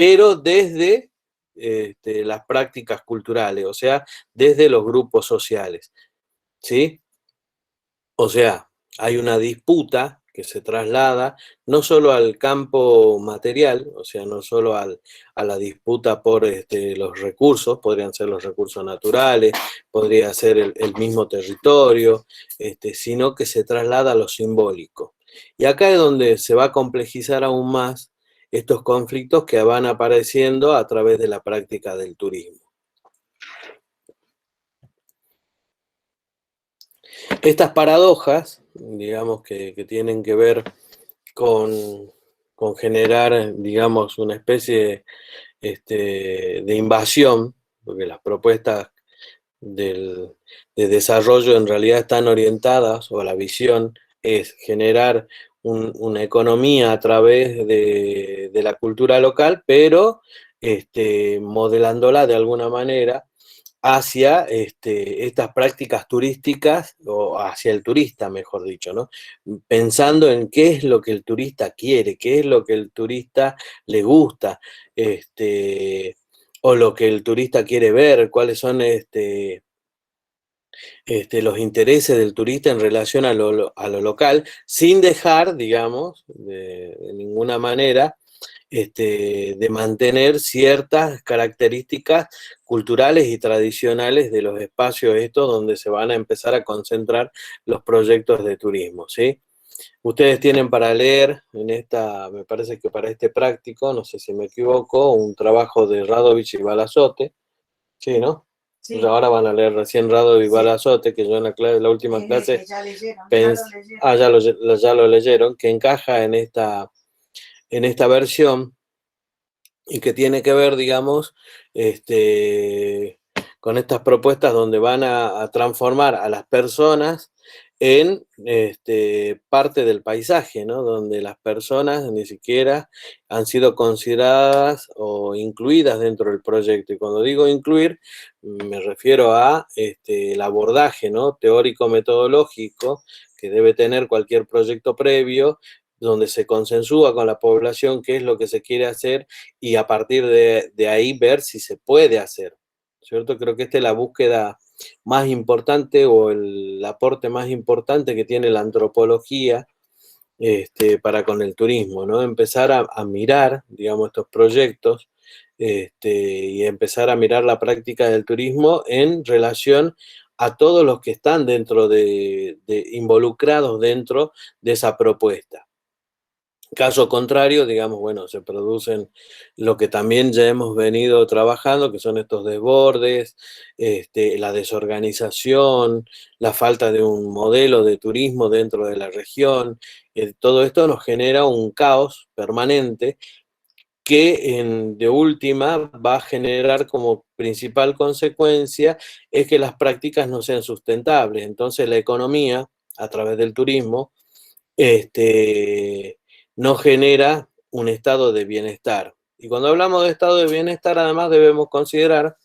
pero desde las prácticas culturales, o sea, desde los grupos sociales, ¿sí? O sea, hay una disputa que se traslada no solo al campo material, o sea, no solo a la disputa por los recursos, podrían ser los recursos naturales, podría ser el mismo territorio, sino que se traslada a lo simbólico. Y acá es donde se va a complejizar aún más estos conflictos que van apareciendo a través de la práctica del turismo. Estas paradojas, digamos, que tienen que ver con, con generar, digamos, una especie de invasión, porque las propuestas de desarrollo en realidad están orientadas, o la visión es generar una economía a través de la cultura local, pero modelándola de alguna manera hacia estas prácticas turísticas, o hacia el turista, mejor dicho, ¿no? Pensando en qué es lo que el turista quiere, qué es lo que el turista le gusta, o lo que el turista quiere ver, cuáles son los intereses del turista en relación a lo local, sin dejar, digamos, de ninguna manera, de mantener ciertas características culturales y tradicionales de los espacios estos donde se van a empezar a concentrar los proyectos de turismo, ¿sí? Ustedes tienen para leer en esta, me parece que para este práctico, no sé si me equivoco, un trabajo de Radovich y Balazote, ¿sí, no? Sí. Ahora van a leer recién Radovich y Balazote, que yo en la última clase... Ya leyeron, ya lo leyeron, que encaja en esta versión, y que tiene que ver, digamos, con estas propuestas donde van a transformar a las personas en parte del paisaje, ¿no? Donde las personas ni siquiera han sido consideradas o incluidas dentro del proyecto. Y cuando digo incluir, me refiero a el abordaje, ¿no? Teórico-metodológico que debe tener cualquier proyecto previo, donde se consensúa con la población qué es lo que se quiere hacer, y a partir de ahí ver si se puede hacer, ¿cierto? Creo que esta es la búsqueda más importante, o el aporte más importante que tiene la antropología para con el turismo, ¿no? Empezar a mirar, digamos, estos proyectos, y empezar a mirar la práctica del turismo en relación a todos los que están involucrados dentro de esa propuesta. Caso contrario, digamos, bueno, se producen lo que también ya hemos venido trabajando, que son estos desbordes, la desorganización, la falta de un modelo de turismo dentro de la región. Todo esto nos genera un caos permanente que de última va a generar como principal consecuencia es que las prácticas no sean sustentables. Entonces la economía, a través del turismo, no genera un estado de bienestar. Y cuando hablamos de estado de bienestar, además debemos considerar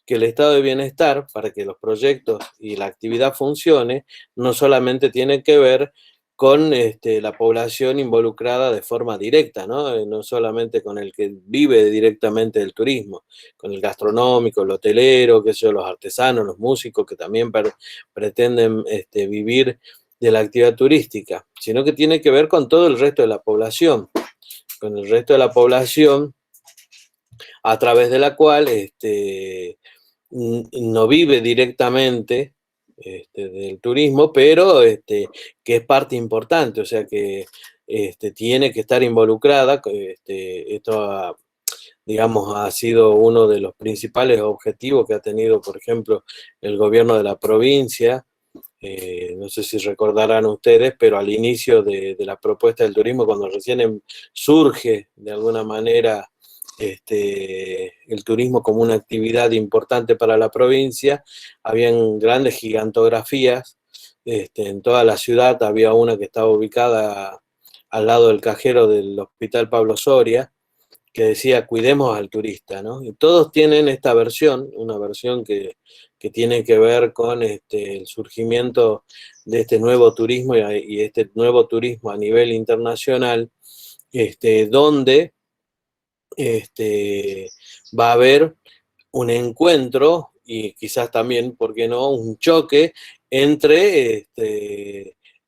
que el estado de bienestar, para que los proyectos y la actividad funcione, no solamente tiene que ver con la población involucrada de forma directa, ¿no? No solamente con el que vive directamente del turismo, con el gastronómico, el hotelero, qué sé yo, los artesanos, los músicos, que también pretenden vivir de la actividad turística, sino que tiene que ver con todo el resto de la población, con el resto de la población a través de la cual no vive directamente del turismo, pero que es parte importante, o sea que tiene que estar involucrada. Esto digamos, ha sido uno de los principales objetivos que ha tenido, por ejemplo, el gobierno de la provincia. No sé si recordarán ustedes, pero al inicio de la propuesta del turismo, cuando recién surge de alguna manera el turismo como una actividad importante para la provincia, habían grandes gigantografías en toda la ciudad. Había una que estaba ubicada al lado del cajero del Hospital Pablo Soria, que decía cuidemos al turista, ¿no? Y todos tienen esta versión, una versión que tiene que ver con el surgimiento de este nuevo turismo, y este nuevo turismo a nivel internacional, donde va a haber un encuentro y quizás también, ¿por qué no?, un choque entre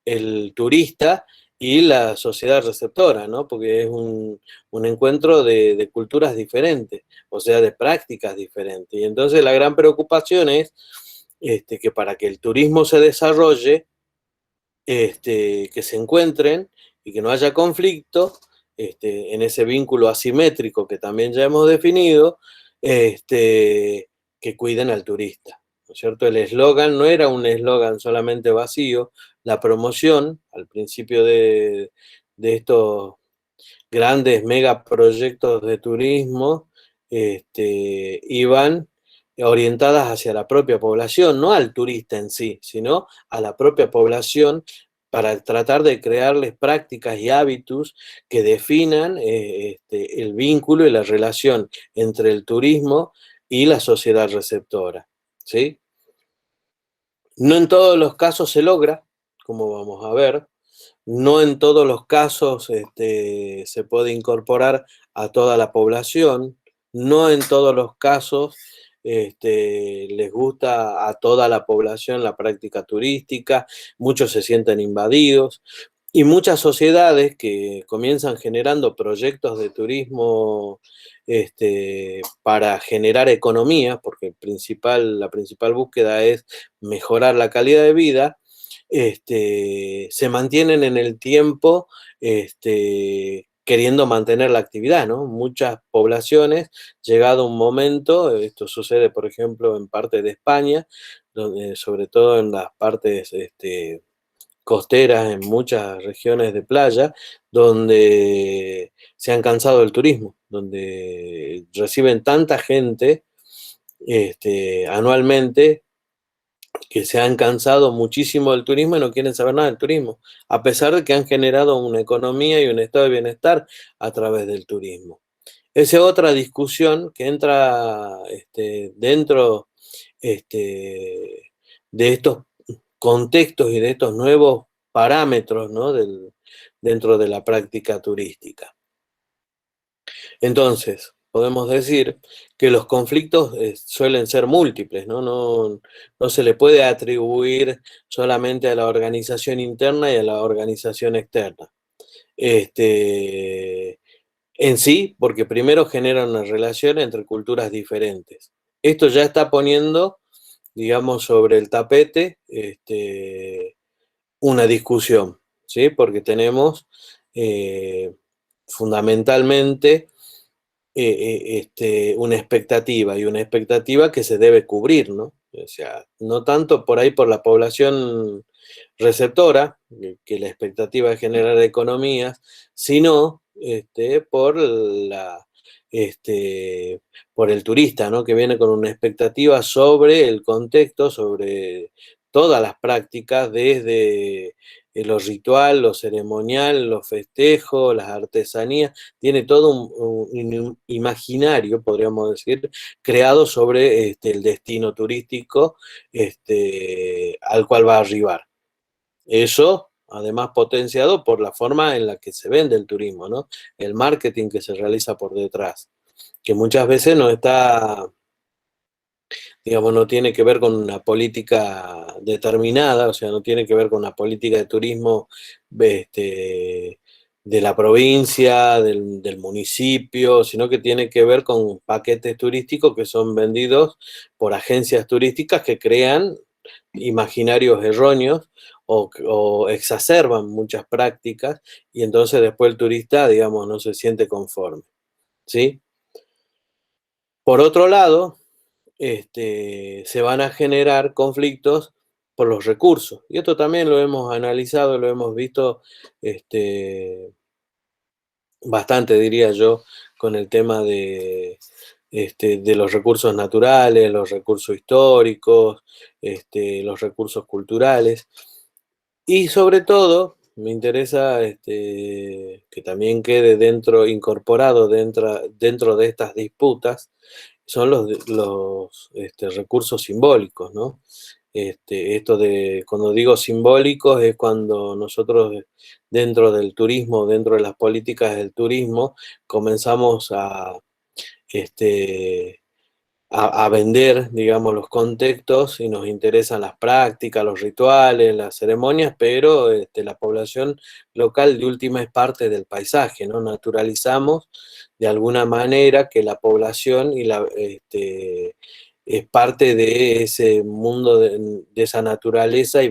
el turista y la sociedad receptora, ¿no? Porque es un encuentro de culturas diferentes, o sea, de prácticas diferentes. Y entonces la gran preocupación es que para que el turismo se desarrolle, que se encuentren y que no haya conflicto en ese vínculo asimétrico que también ya hemos definido, que cuiden al turista, ¿no es cierto? El eslogan no era un eslogan solamente vacío, la promoción al principio de estos grandes megaproyectos de turismo iban orientadas hacia la propia población, no al turista en sí, sino a la propia población para tratar de crearles prácticas y hábitos que definan el vínculo y la relación entre el turismo y la sociedad receptora, ¿sí? No en todos los casos se logra, como vamos a ver, no en todos los casos se puede incorporar a toda la población, no en todos los casos les gusta a toda la población la práctica turística, muchos se sienten invadidos y muchas sociedades que comienzan generando proyectos de turismo para generar economía, porque la principal búsqueda es mejorar la calidad de vida, se mantienen en el tiempo queriendo mantener la actividad, ¿no? Muchas poblaciones, llegado un momento, esto sucede, por ejemplo, en parte de España, donde, sobre todo en las partes costeras, en muchas regiones de playa, donde se han cansado del turismo, donde reciben tanta gente anualmente que se han cansado muchísimo del turismo y no quieren saber nada del turismo, a pesar de que han generado una economía y un estado de bienestar a través del turismo. Esa es otra discusión que entra dentro de estos contextos y de estos nuevos parámetros, ¿no?, dentro de la práctica turística. Entonces, podemos decir que los conflictos suelen ser múltiples, ¿no? No se le puede atribuir solamente a la organización interna y a la organización externa. Este, en sí, porque primero genera una relación entre culturas diferentes. Esto ya está poniendo, digamos, sobre el tapete una discusión, ¿sí? Porque tenemos fundamentalmente y una expectativa que se debe cubrir, ¿no? O sea, no tanto por ahí por la población receptora, que la expectativa es generar economías, sino este, por el turista, ¿no?, que viene con una expectativa sobre el contexto, sobre todas las prácticas, desde lo ritual, lo ceremonial, los festejos, las artesanías, tiene todo un imaginario, podríamos decir, creado sobre el destino turístico al cual va a arribar. Eso, además, potenciado por la forma en la que se vende el turismo, ¿no? El marketing que se realiza por detrás, que muchas veces no está, digamos, no tiene que ver con una política determinada, o sea, no tiene que ver con una política de turismo de la provincia, del municipio, sino que tiene que ver con paquetes turísticos que son vendidos por agencias turísticas que crean imaginarios erróneos o exacerban muchas prácticas y entonces después el turista, digamos, no se siente conforme, ¿sí? Por otro lado, se van a generar conflictos por los recursos. Y esto también lo hemos analizado, lo hemos visto bastante, diría yo, con el tema de los recursos naturales, los recursos históricos, los recursos culturales. Y sobre todo, me interesa que también quede incorporado dentro de estas disputas, son los recursos simbólicos, ¿no? Esto de, cuando digo simbólicos, es cuando nosotros dentro del turismo, dentro de las políticas del turismo, comenzamos este, a vender, digamos, los contextos y nos interesan las prácticas, los rituales, las ceremonias, pero la población local de última es parte del paisaje, ¿no? Naturalizamos de alguna manera que la población es parte de ese mundo, de esa naturaleza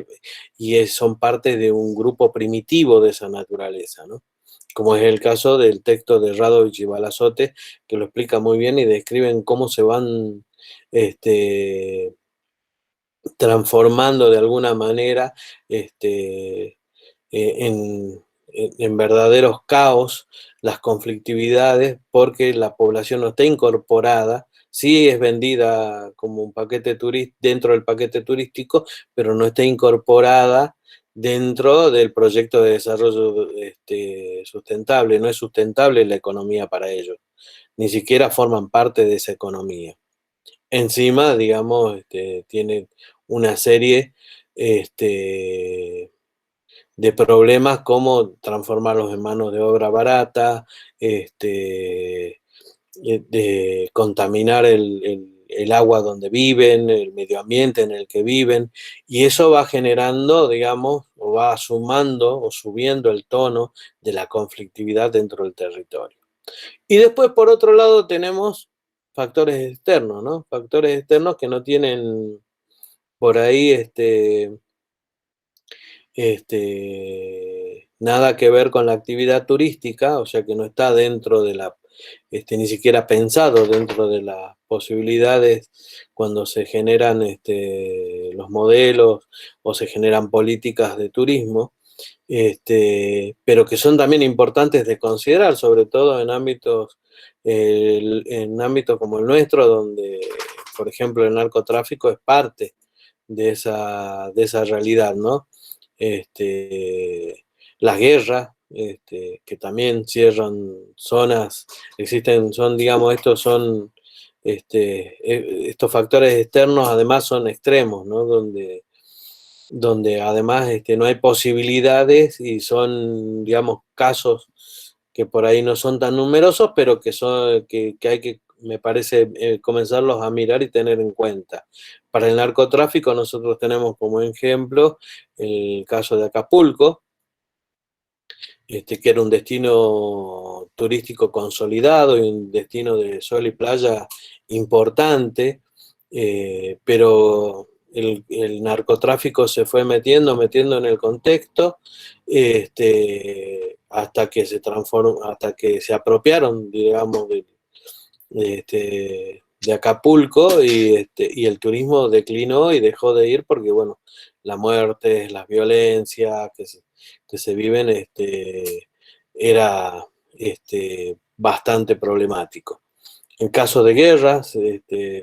y son parte de un grupo primitivo de esa naturaleza, ¿no? Como es el caso del texto de Radovich y Balazote, que lo explica muy bien y describen cómo se van este, transformando de alguna manera en verdaderos caos las conflictividades, porque la población no está incorporada, sí es vendida como un paquete dentro del paquete turístico, pero no está incorporada dentro del proyecto de desarrollo sustentable. No es sustentable la economía para ellos, ni siquiera forman parte de esa economía. Encima, digamos, tiene una serie este, de problemas como transformarlos en manos de obra barata, de contaminar el agua donde viven, el medio ambiente en el que viven, y eso va generando, digamos, o va sumando o subiendo el tono de la conflictividad dentro del territorio. Y después, por otro lado, tenemos factores externos, ¿no? Factores externos que no tienen por ahí nada que ver con la actividad turística, o sea que no está dentro de ni siquiera pensado dentro de las posibilidades cuando se generan los modelos o se generan políticas de turismo, pero que son también importantes de considerar, sobre todo en ámbitos como el nuestro, donde, por ejemplo, el narcotráfico es parte de esa realidad, ¿no? Las guerras, que también cierran zonas, digamos, estos factores externos además son extremos, ¿no? Donde además no hay posibilidades y son, digamos, casos que por ahí no son tan numerosos, pero que hay que, me parece, comenzarlos a mirar y tener en cuenta. Para el narcotráfico nosotros tenemos como ejemplo el caso de Acapulco, que era un destino turístico consolidado y un destino de sol y playa importante, pero el narcotráfico se fue metiendo en el contexto, hasta que se transformó, hasta que se apropiaron, digamos, de Acapulco y el turismo declinó y dejó de ir porque, bueno, la muerte, la violencia que se viven, era bastante problemático. En caso de guerras,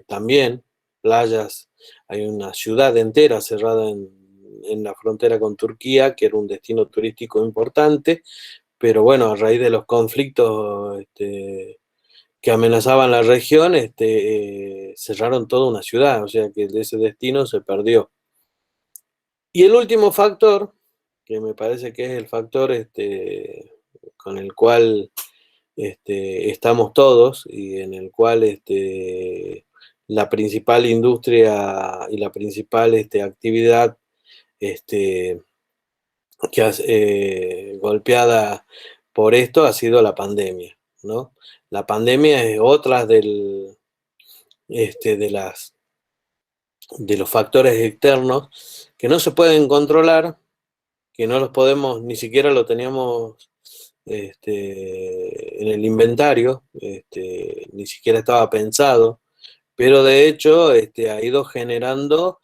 también playas, hay una ciudad entera cerrada en la frontera con Turquía, que era un destino turístico importante, pero bueno, a raíz de los conflictos que amenazaban la región, cerraron toda una ciudad, o sea que ese destino se perdió. Y el último factor, que me parece que es el factor con el cual estamos todos y en el cual la principal industria y la principal actividad golpeada por esto ha sido la pandemia, ¿no? La pandemia es otra de los factores externos que no se pueden controlar, que no los podemos, ni siquiera lo teníamos en el inventario, ni siquiera estaba pensado, pero de hecho ha ido generando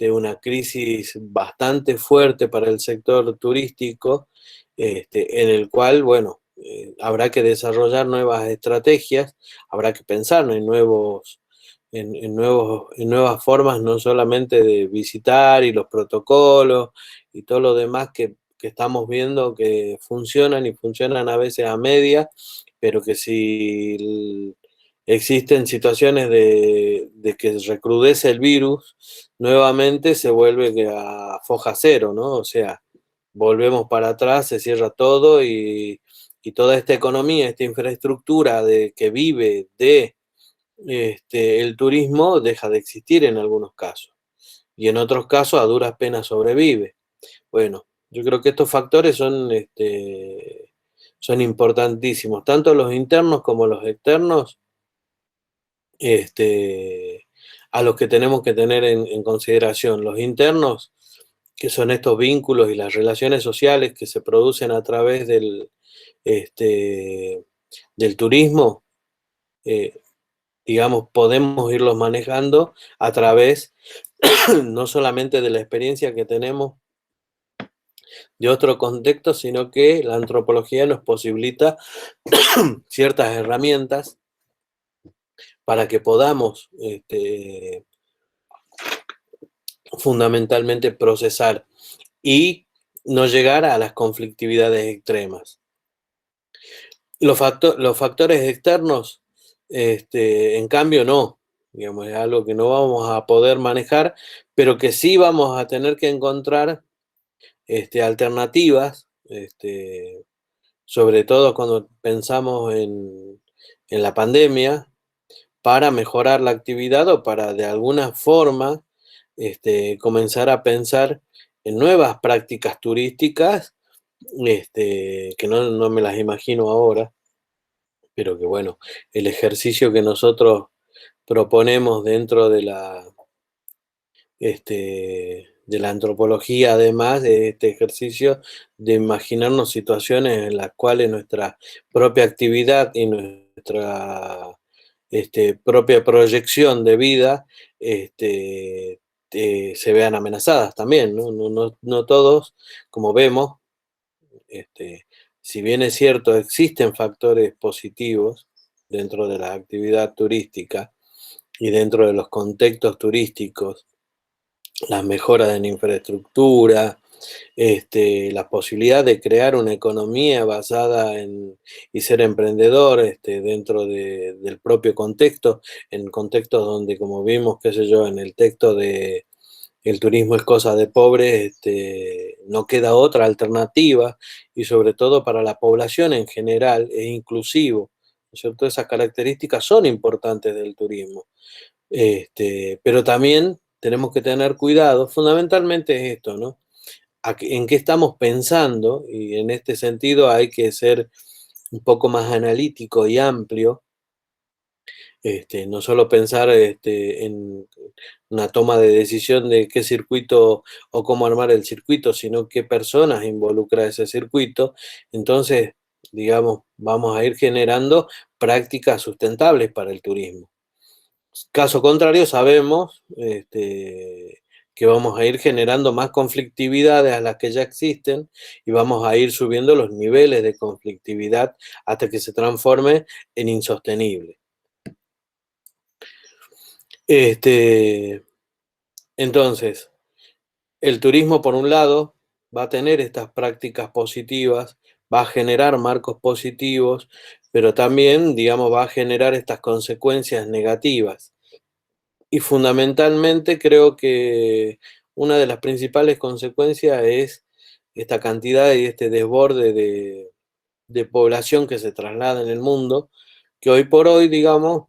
una crisis bastante fuerte para el sector turístico, en el cual, bueno, habrá que desarrollar nuevas estrategias, habrá que pensar en nuevas formas, no solamente de visitar y los protocolos y todo lo demás que estamos viendo que funcionan y funcionan a veces a media, pero que si existen situaciones de que recrudece el virus, nuevamente se vuelve a foja cero, ¿no? O sea, volvemos para atrás, se cierra todo y toda esta economía, esta infraestructura que vive de el turismo deja de existir en algunos casos y en otros casos a duras penas sobrevive. Bueno, yo creo que estos factores son importantísimos, tanto los internos como los externos, este, a los que tenemos que tener en consideración. Los internos, que son estos vínculos y las relaciones sociales que se producen a través del turismo, eh, digamos, podemos irlos manejando a través no solamente de la experiencia que tenemos de otro contexto, sino que la antropología nos posibilita ciertas herramientas para que podamos fundamentalmente procesar y no llegar a las conflictividades extremas. Los factores externos, en cambio, no. Digamos, es algo que no vamos a poder manejar, pero que sí vamos a tener que encontrar alternativas, sobre todo cuando pensamos en la pandemia, para mejorar la actividad o para de alguna forma comenzar a pensar en nuevas prácticas turísticas, que no me las imagino ahora, pero que bueno, el ejercicio que nosotros proponemos dentro de la antropología, además de este ejercicio de imaginarnos situaciones en las cuales nuestra propia actividad y nuestra propia proyección de vida se vean amenazadas también, ¿no? No todos, como vemos, este, si bien es cierto, existen factores positivos dentro de la actividad turística y dentro de los contextos turísticos, las mejoras en infraestructura, la posibilidad de crear una economía basada y ser emprendedor dentro del propio contexto, en contextos donde, como vimos, qué sé yo, en el texto de El turismo es cosa de pobres, no queda otra alternativa y sobre todo para la población en general es inclusivo, ¿no es cierto? Esas características son importantes del turismo. Pero también tenemos que tener cuidado, fundamentalmente es esto, ¿no? En qué estamos pensando, y en este sentido hay que ser un poco más analítico y amplio, no solo pensar en una toma de decisión de qué circuito o cómo armar el circuito, sino qué personas involucra ese circuito. Entonces, digamos, vamos a ir generando prácticas sustentables para el turismo. Caso contrario, sabemos que vamos a ir generando más conflictividades a las que ya existen y vamos a ir subiendo los niveles de conflictividad hasta que se transforme en insostenible. Entonces, el turismo, por un lado, va a tener estas prácticas positivas, va a generar marcos positivos, pero también, digamos, va a generar estas consecuencias negativas. Y fundamentalmente creo que una de las principales consecuencias es esta cantidad y este desborde de población que se traslada en el mundo, que hoy por hoy, digamos,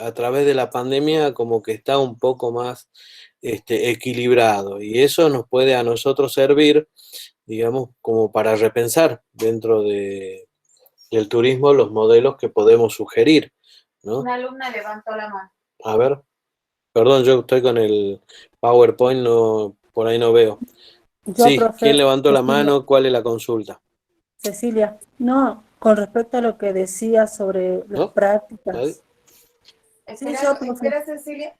a través de la pandemia como que está un poco más equilibrado y eso nos puede a nosotros servir, digamos, como para repensar dentro del turismo los modelos que podemos sugerir, ¿no? Una alumna levantó la mano. A ver. Perdón, yo estoy con el PowerPoint, no, por ahí no veo. Yo, Sí, ¿quién profe, levantó la Cecilia, mano? ¿Cuál es la consulta? Cecilia, no, con respecto a lo que decía sobre las ¿No? ¿Nadie? prácticas. Sí, yo, profe. Espera, Cecilia.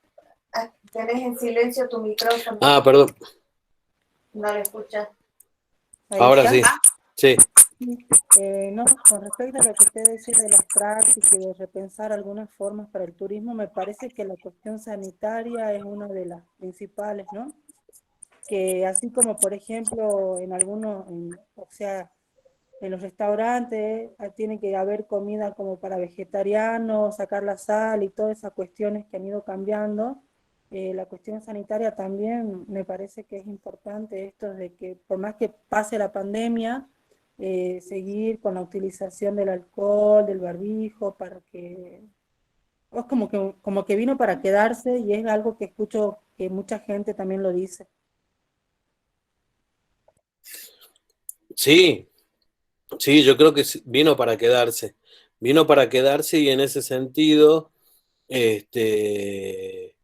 Tenés en silencio tu micrófono. Ah, perdón. No lo escuchas. Ahí Ahora está. sí. Sí. No, con respecto a lo que usted decía de las prácticas y de repensar algunas formas para el turismo, me parece que la cuestión sanitaria es una de las principales, ¿no? Que así como, por ejemplo, en algunos, o sea, en los restaurantes tiene que haber comida como para vegetarianos, sacar la sal y todas esas cuestiones que han ido cambiando. La cuestión sanitaria también me parece que es importante esto de que por más que pase la pandemia, seguir con la utilización del alcohol, del barbijo, para que es como que vino para quedarse y es algo que escucho que mucha gente también lo dice. Sí, sí, yo creo que vino para quedarse. Vino para quedarse y en ese sentido, este,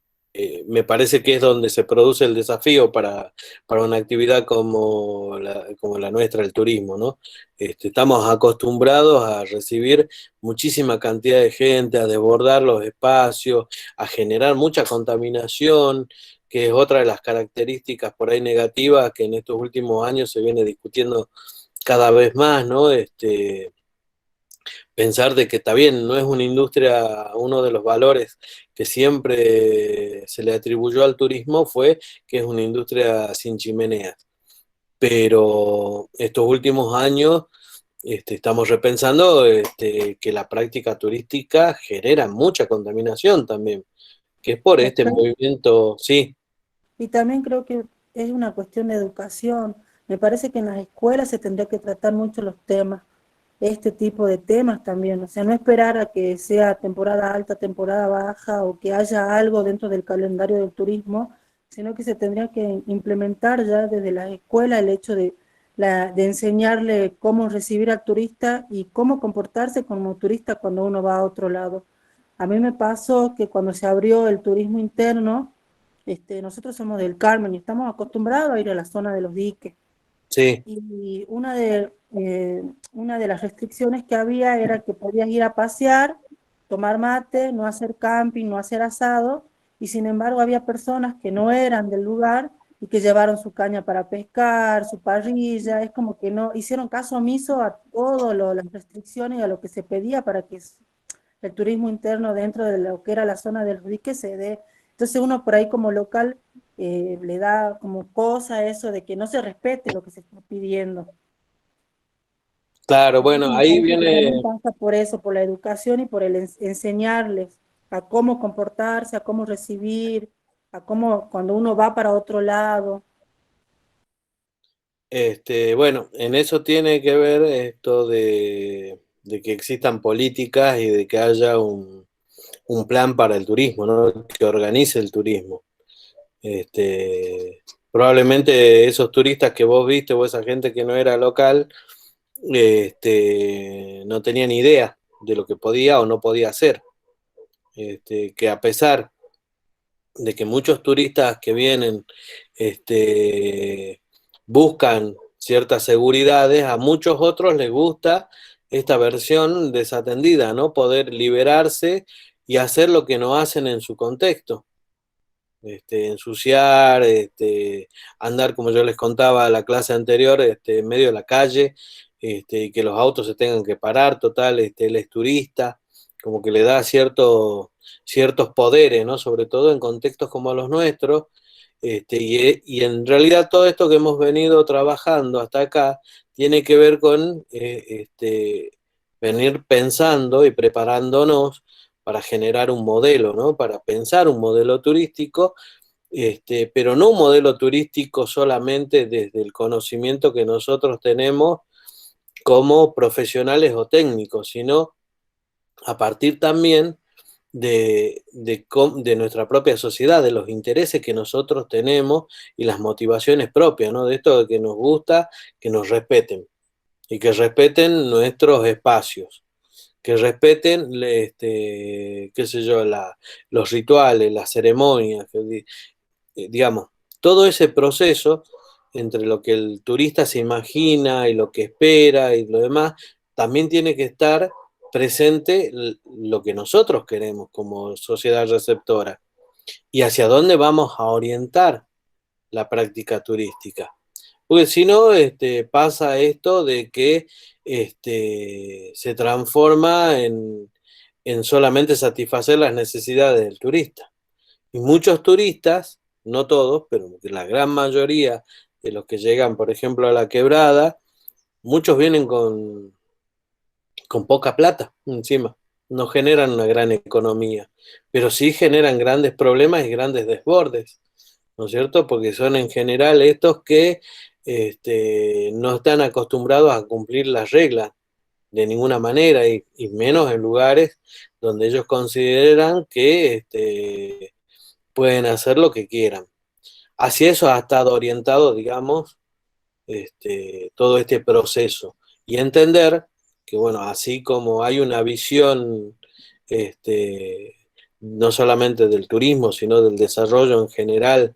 me parece que es donde se produce el desafío para una actividad como la nuestra, el turismo, ¿no? Estamos acostumbrados a recibir muchísima cantidad de gente, a desbordar los espacios, a generar mucha contaminación, que es otra de las características por ahí negativas que en estos últimos años se viene discutiendo cada vez más, ¿no? Pensar de que está bien, no es una industria, uno de los valores que siempre se le atribuyó al turismo fue que es una industria sin chimeneas. Pero estos últimos años estamos repensando que la práctica turística genera mucha contaminación también, que es por este Ok. movimiento, sí, Y también creo que es una cuestión de educación. Me parece que en las escuelas se tendría que tratar mucho los temas, este tipo de temas también. O sea, no esperar a que sea temporada alta, temporada baja o que haya algo dentro del calendario del turismo, sino que se tendría que implementar ya desde la escuela el hecho de enseñarle cómo recibir al turista y cómo comportarse como turista cuando uno va a otro lado. A mí me pasó que cuando se abrió el turismo interno, nosotros somos del Carmen y estamos acostumbrados a ir a la zona de los diques. sí, Y una de las restricciones que había era que podías ir a pasear, tomar mate, no hacer camping, no hacer asado, y sin embargo había personas que no eran del lugar y que llevaron su caña para pescar, su parrilla, es como que no hicieron caso omiso a todas las restricciones y a lo que se pedía para que el turismo interno dentro de lo que era la zona del dique se dé. Entonces uno por ahí como local le da como cosa eso de que no se respete lo que se está pidiendo. claro, Entonces bueno, me ahí parece que también viene. pasa por eso, por la educación y por el enseñarles a cómo comportarse, a cómo recibir, a cómo cuando uno va para otro lado. Bueno, en eso tiene que ver esto de que existan políticas y de que haya un plan para el turismo, ¿no? Que organice el turismo. Probablemente esos turistas que vos viste o esa gente que no era local, no tenían idea de lo que podía o no podía hacer. Que a pesar de que muchos turistas que vienen buscan ciertas seguridades, a muchos otros les gusta esta versión desatendida, ¿no? Poder liberarse y hacer lo que no hacen en su contexto. Ensuciar, andar, como yo les contaba la clase anterior, en medio de la calle, y que los autos se tengan que parar, total, él es turista, como que le da ciertos poderes, ¿no? Sobre todo en contextos como los nuestros, y en realidad todo esto que hemos venido trabajando hasta acá tiene que ver con venir pensando y preparándonos para generar un modelo, ¿no? Para pensar un modelo turístico, pero no un modelo turístico solamente desde el conocimiento que nosotros tenemos como profesionales o técnicos, sino a partir también de nuestra propia sociedad, de los intereses que nosotros tenemos y las motivaciones propias, ¿no? De esto de que nos gusta que nos respeten y que respeten nuestros espacios, que respeten, qué sé yo, los rituales, las ceremonias, digamos, todo ese proceso entre lo que el turista se imagina y lo que espera y lo demás, también tiene que estar presente lo que nosotros queremos como sociedad receptora y hacia dónde vamos a orientar la práctica turística. Porque si no, pasa esto de que se transforma en solamente satisfacer las necesidades del turista. Y muchos turistas, no todos, pero la gran mayoría de los que llegan, por ejemplo, a la quebrada, muchos vienen con poca plata encima, no generan una gran economía, pero sí generan grandes problemas y grandes desbordes, ¿no es cierto? Porque son en general estos que no están acostumbrados a cumplir las reglas de ninguna manera y menos en lugares donde ellos consideran que pueden hacer lo que quieran. Hacia eso ha estado orientado, digamos, todo este proceso y entender que, bueno, así como hay una visión este, no solamente del turismo, sino del desarrollo en general,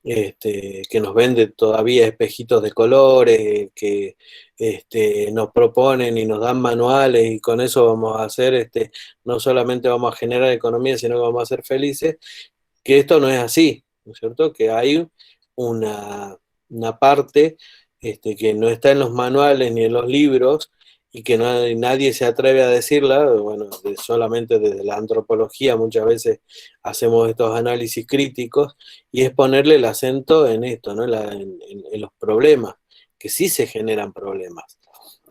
que nos vende todavía espejitos de colores, que nos proponen y nos dan manuales y con eso vamos a hacer, no solamente vamos a generar economía, sino que vamos a ser felices, que esto no es así, ¿no es cierto? Que hay una, una parte que no está en los manuales ni en los libros y que nadie se atreve a decirla, bueno, solamente desde la antropología muchas veces hacemos estos análisis críticos y es ponerle el acento en esto, ¿no? En los problemas, que sí se generan problemas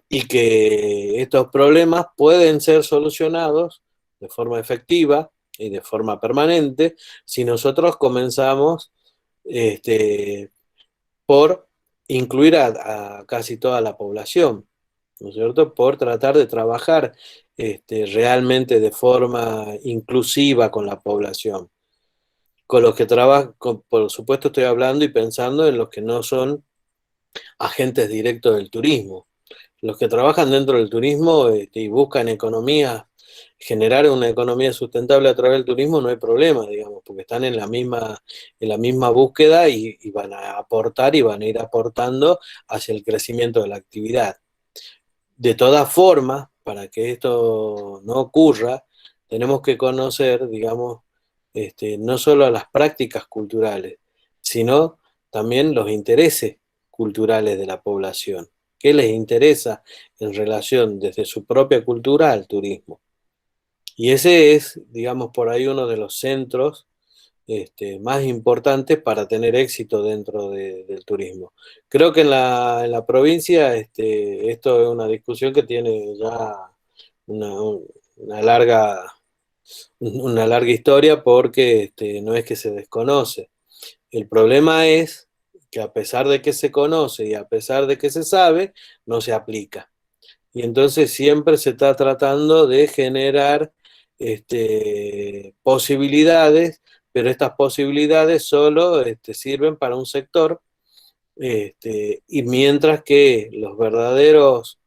y que estos problemas pueden ser solucionados de forma efectiva y de forma permanente si nosotros comenzamos por incluir a casi toda la población, ¿no es cierto? Por tratar de trabajar realmente de forma inclusiva con la población. Con los que trabajan, por supuesto estoy hablando y pensando en los que no son agentes directos del turismo. Los que trabajan dentro del turismo y buscan economía, generar una economía sustentable a través del turismo, no hay problema, digamos, porque están en la misma búsqueda y van a aportar y van a ir aportando hacia el crecimiento de la actividad. De todas formas, para que esto no ocurra, tenemos que conocer, digamos, no solo las prácticas culturales, sino también los intereses culturales de la población. ¿Qué les interesa en relación desde su propia cultura al turismo? Y ese es, digamos, por ahí uno de los centros más importantes para tener éxito dentro del turismo. Creo que en la provincia esto es una discusión que tiene ya una, una larga, una larga historia porque no es que se desconoce. El problema es que a pesar de que se conoce y a pesar de que se sabe, no se aplica. Y entonces siempre se está tratando de generar posibilidades, pero estas posibilidades solo sirven para un sector, y mientras que los verdaderos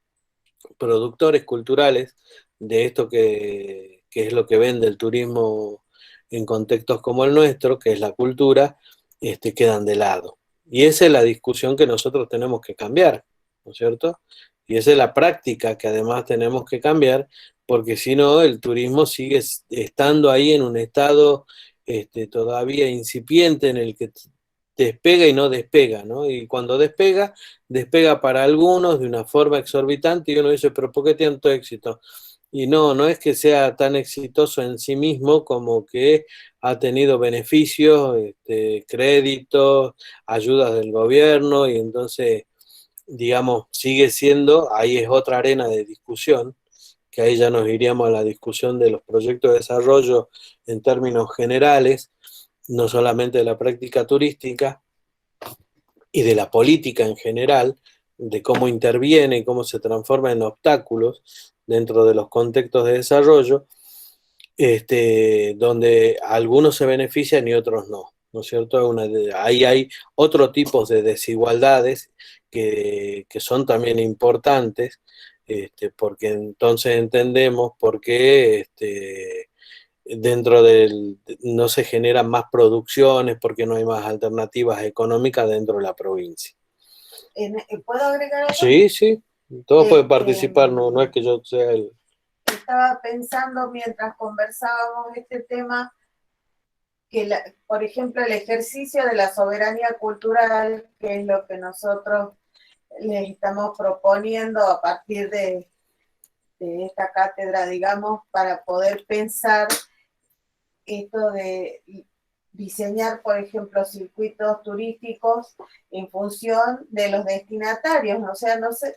productores culturales de esto que es lo que vende el turismo en contextos como el nuestro, que es la cultura, quedan de lado. Y esa es la discusión que nosotros tenemos que cambiar, ¿no es cierto? Y esa es la práctica que además tenemos que cambiar, porque si no, el turismo sigue estando ahí en un estado todavía incipiente en el que despega y no despega, ¿no? Y cuando despega, despega para algunos de una forma exorbitante y uno dice, pero ¿por qué tanto éxito? Y no, no es que sea tan exitoso en sí mismo como que ha tenido beneficios, créditos, ayudas del gobierno y entonces, digamos, sigue siendo, ahí es otra arena de discusión, que ahí ya nos iríamos a la discusión de los proyectos de desarrollo en términos generales, no solamente de la práctica turística, y de la política en general, de cómo interviene y cómo se transforma en obstáculos dentro de los contextos de desarrollo, donde algunos se benefician y otros no, ¿no es cierto? Ahí hay otro tipo de desigualdades que son también importantes, porque entonces entendemos por qué dentro del, no se generan más producciones, porque no hay más alternativas económicas dentro de la provincia. ¿Puedo agregar algo? Sí, sí, todos pueden participar, no, no es que yo sea el... Estaba pensando mientras conversábamos este tema, que por ejemplo el ejercicio de la soberanía cultural, que es lo que nosotros les estamos proponiendo a partir de esta cátedra, digamos, para poder pensar esto de diseñar, por ejemplo, circuitos turísticos en función de los destinatarios. O sea, no sé,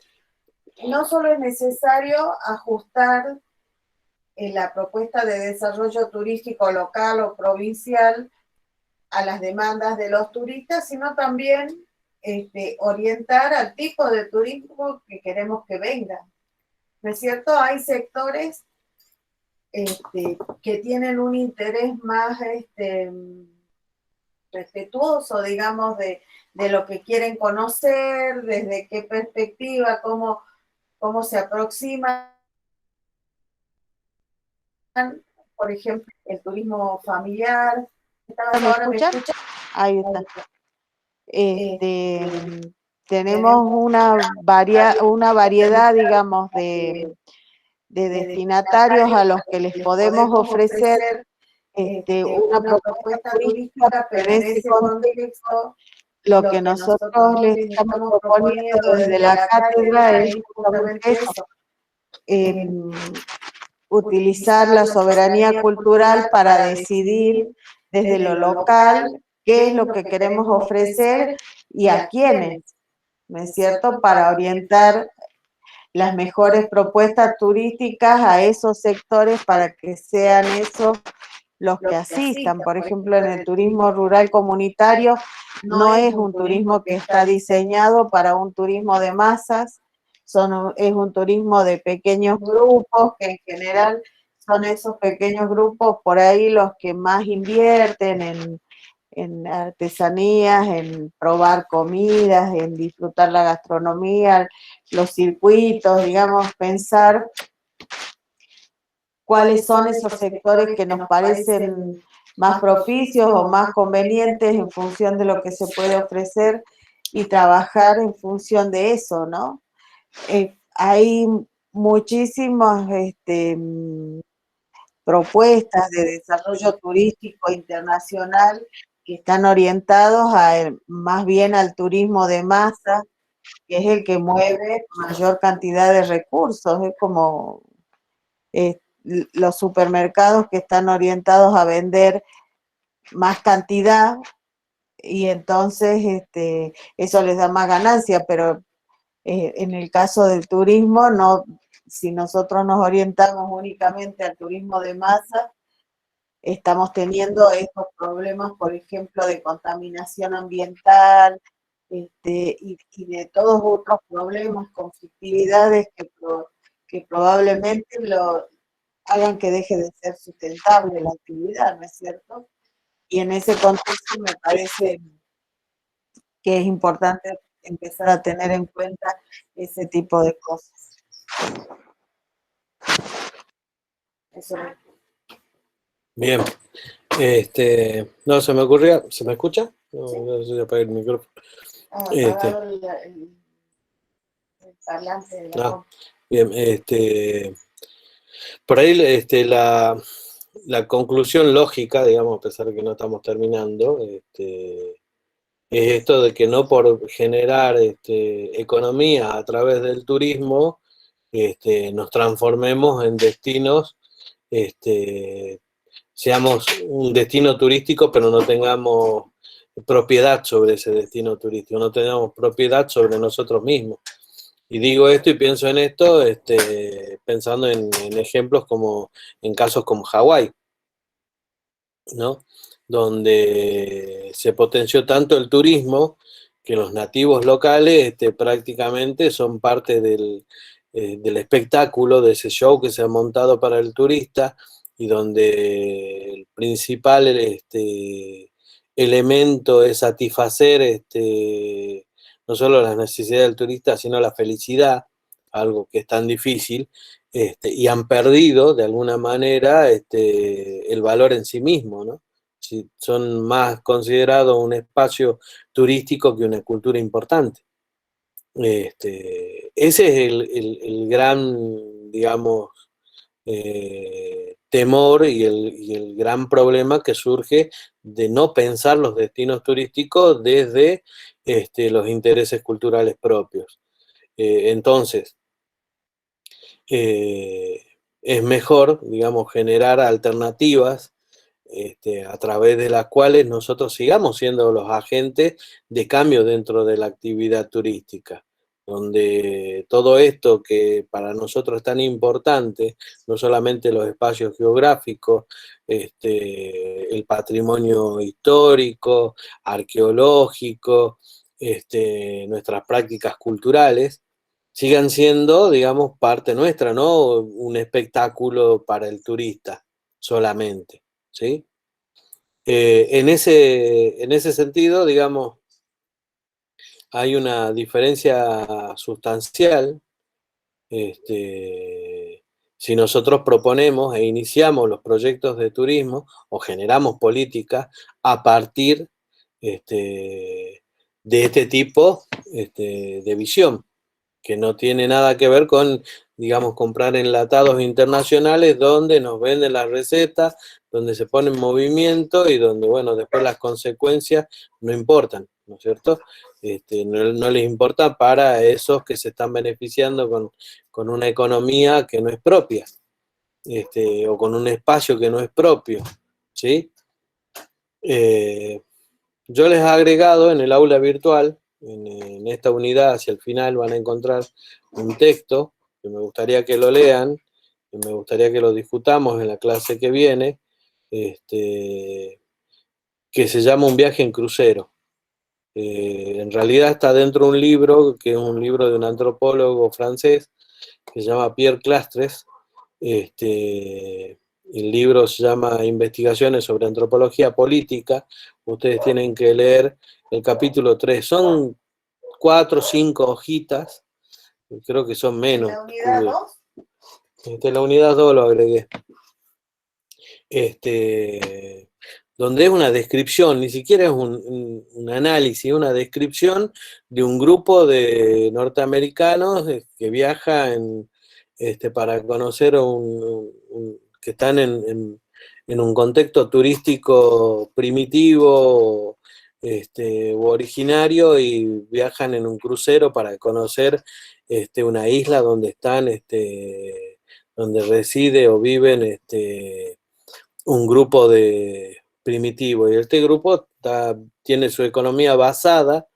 no solo es necesario ajustar la propuesta de desarrollo turístico local o provincial a las demandas de los turistas, sino también orientar al tipo de turismo que queremos que venga. ¿No es cierto? Hay sectores que tienen un interés más respetuoso, digamos, de lo que quieren conocer, desde qué perspectiva, cómo se aproximan. Por ejemplo, el turismo familiar. ¿Me escuchan? Ahí está. Tenemos una variedad, digamos, de destinatarios a los que les podemos ofrecer una propuesta turística, pero en ese contexto lo que nosotros les estamos proponiendo desde la cátedra es justamente eso, utilizar la soberanía cultural para decidir desde lo local qué es lo que queremos ofrecer y a quiénes, ¿no es cierto?, para orientar las mejores propuestas turísticas a esos sectores para que sean esos los que asistan. Por ejemplo, en el turismo rural comunitario no es un turismo que está diseñado para un turismo de masas, es un turismo de pequeños grupos, que en general son esos pequeños grupos por ahí los que más invierten en artesanías, en probar comidas, en disfrutar la gastronomía, los circuitos, digamos, pensar cuáles son esos sectores que nos parecen más propicios o más convenientes en función de lo que se puede ofrecer y trabajar en función de eso, ¿no? Hay muchísimas propuestas de desarrollo turístico internacional que están orientados más bien al turismo de masa, que es el que mueve mayor cantidad de recursos. Es como los supermercados que están orientados a vender más cantidad y entonces eso les da más ganancia, pero en el caso del turismo, no, si nosotros nos orientamos únicamente al turismo de masa, estamos teniendo estos problemas, por ejemplo, de contaminación ambiental y de todos otros problemas, conflictividades que probablemente hagan que deje de ser sustentable la actividad, ¿no es cierto? Y en ese contexto me parece que es importante empezar a tener en cuenta ese tipo de cosas. Eso me... Bien. No, se me ocurría, ¿se me escucha? No, ¿sí? No sé si apagué el micrófono. El parlante de la bien, por ahí la conclusión lógica, digamos, a pesar de que no estamos terminando, es esto de que no por generar economía a través del turismo nos transformemos en destinos, seamos un destino turístico, pero no tengamos propiedad sobre ese destino turístico, no tengamos propiedad sobre nosotros mismos. Y digo esto y pienso en esto pensando en ejemplos como en casos como Hawái, ¿no? Donde se potenció tanto el turismo que los nativos locales prácticamente son parte del espectáculo, de ese show que se ha montado para el turista y donde el principal elemento es satisfacer no solo las necesidades del turista, sino la felicidad, algo que es tan difícil, y han perdido de alguna manera el valor en sí mismo, ¿no? Si son más considerados un espacio turístico que una cultura importante. Ese es el gran, digamos, temor y el gran problema que surge de no pensar los destinos turísticos desde los intereses culturales propios. Entonces, es mejor, digamos, generar alternativas a través de las cuales nosotros sigamos siendo los agentes de cambio dentro de la actividad turística. donde todo esto que para nosotros es tan importante, no solamente los espacios geográficos, el patrimonio histórico, arqueológico, nuestras prácticas culturales, sigan siendo, digamos, parte nuestra, no un espectáculo para el turista solamente, ¿sí? En ese sentido, digamos, hay una diferencia sustancial. Si nosotros proponemos e iniciamos los proyectos de turismo o generamos políticas a partir de este tipo de visión, que no tiene nada que ver con, digamos, comprar enlatados internacionales donde nos venden las recetas, donde se pone en movimiento y donde, bueno, después las consecuencias no importan, ¿no es cierto? No les importa para esos que se están beneficiando con una economía que no es propia, o con un espacio que no es propio, ¿sí? Yo les he agregado en el aula virtual, en esta unidad, hacia el final van a encontrar un texto que me gustaría que lo lean, que me gustaría que lo discutamos en la clase que viene, que se llama Un viaje en crucero. En realidad está dentro de un libro, que es un libro de un antropólogo francés, que se llama Pierre Clastres. El libro se llama Investigaciones sobre Antropología Política. Ustedes tienen que leer el capítulo 3. Son 4 o 5 hojitas, creo que son menos. ¿La unidad 2? La unidad 2 lo agregué. Donde es una descripción, ni siquiera es un análisis, una descripción de un grupo de norteamericanos que viaja para conocer que están en un contexto turístico primitivo u originario y viajan en un crucero para conocer una isla donde están, donde reside o viven un grupo de primitivo. Y este grupo tiene su economía basada,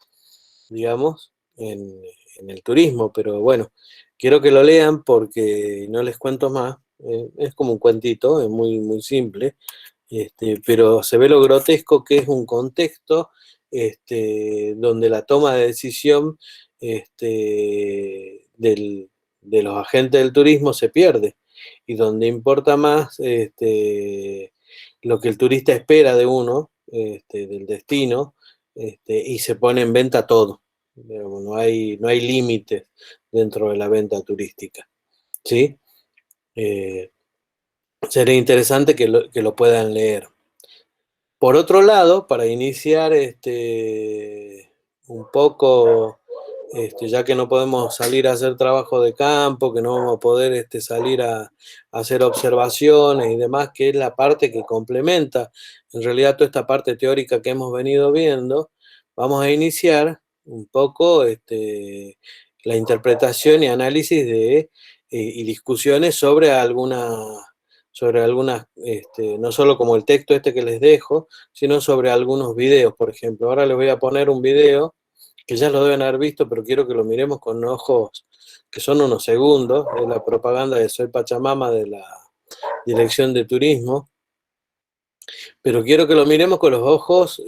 digamos, en el turismo, pero bueno, quiero que lo lean porque no les cuento más. Es como un cuentito, es muy, muy simple, pero se ve lo grotesco que es un contexto donde la toma de decisión de los agentes del turismo se pierde y donde importa más lo que el turista espera de uno, del destino, y se pone en venta todo. No hay límites dentro de la venta turística, ¿sí? Sería interesante que lo puedan leer. Por otro lado, para iniciar un poco, ya que no podemos salir a hacer trabajo de campo, que no vamos a poder salir a hacer observaciones y demás, que es la parte que complementa en realidad toda esta parte teórica que hemos venido viendo, vamos a iniciar un poco la interpretación y análisis y discusiones sobre algunas, no solo como el texto que les dejo, sino sobre algunos videos, por ejemplo. Ahora les voy a poner un video que ya lo deben haber visto, pero quiero que lo miremos con ojos que son unos segundos, de la propaganda de Soy Pachamama de la Dirección de Turismo, pero quiero que lo miremos con los ojos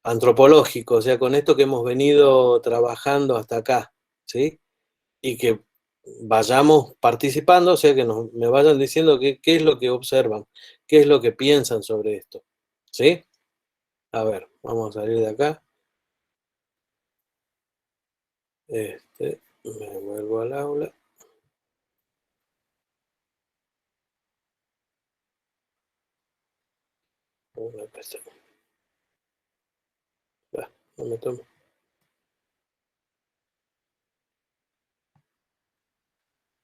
antropológicos, o sea, con esto que hemos venido trabajando hasta acá, ¿sí? Y que vayamos participando, o sea, que me vayan diciendo qué es lo que observan, qué es lo que piensan sobre esto, ¿sí? A ver, vamos a salir de acá. Me vuelvo al aula. No me tomo.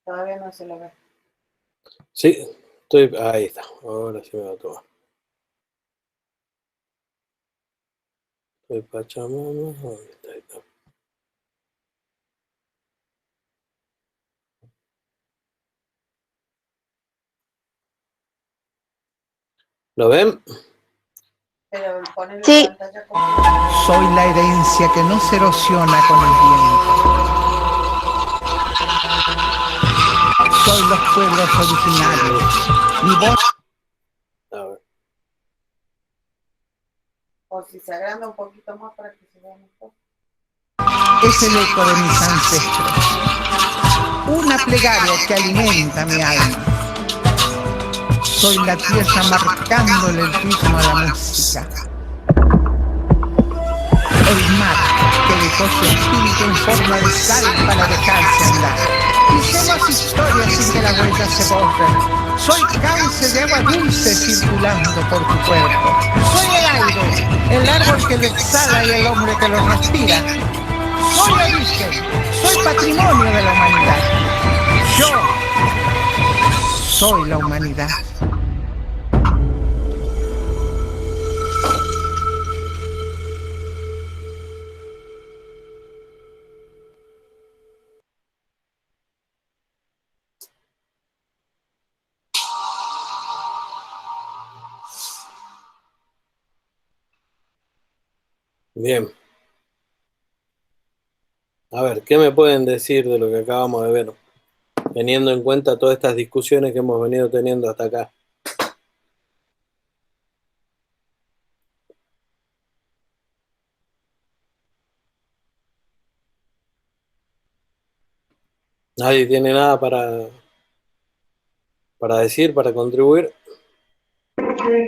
Todavía no se lo ve. Sí, ahí está, ahora sí me va a tomar. Soy Pachamama, ¿dónde está? Ahí está. ¿Lo ven? Pero poner la Sí. pantalla completa. Soy la herencia que no se erosiona con el viento. Soy los pueblos originarios. Mi voz A ver. O si se agranda un poquito más para que se vea mejor. es el eco de mis ancestros. Una plegaria que alimenta mi alma. Soy la tierra marcándole el ritmo a la música. El mar que dejó su espíritu en forma de sal para dejarse andar. Hicimos historias sin que la huella se borre. Soy cauce de agua dulce circulando por tu cuerpo. Soy el aire, el árbol que lo exhala y el hombre que lo respira. Soy origen, soy patrimonio de la humanidad. Yo soy la humanidad. Bien. A ver, ¿qué me pueden decir de lo que acabamos de ver? Teniendo en cuenta todas estas discusiones que hemos venido teniendo hasta acá. ¿Nadie tiene nada para decir, para contribuir?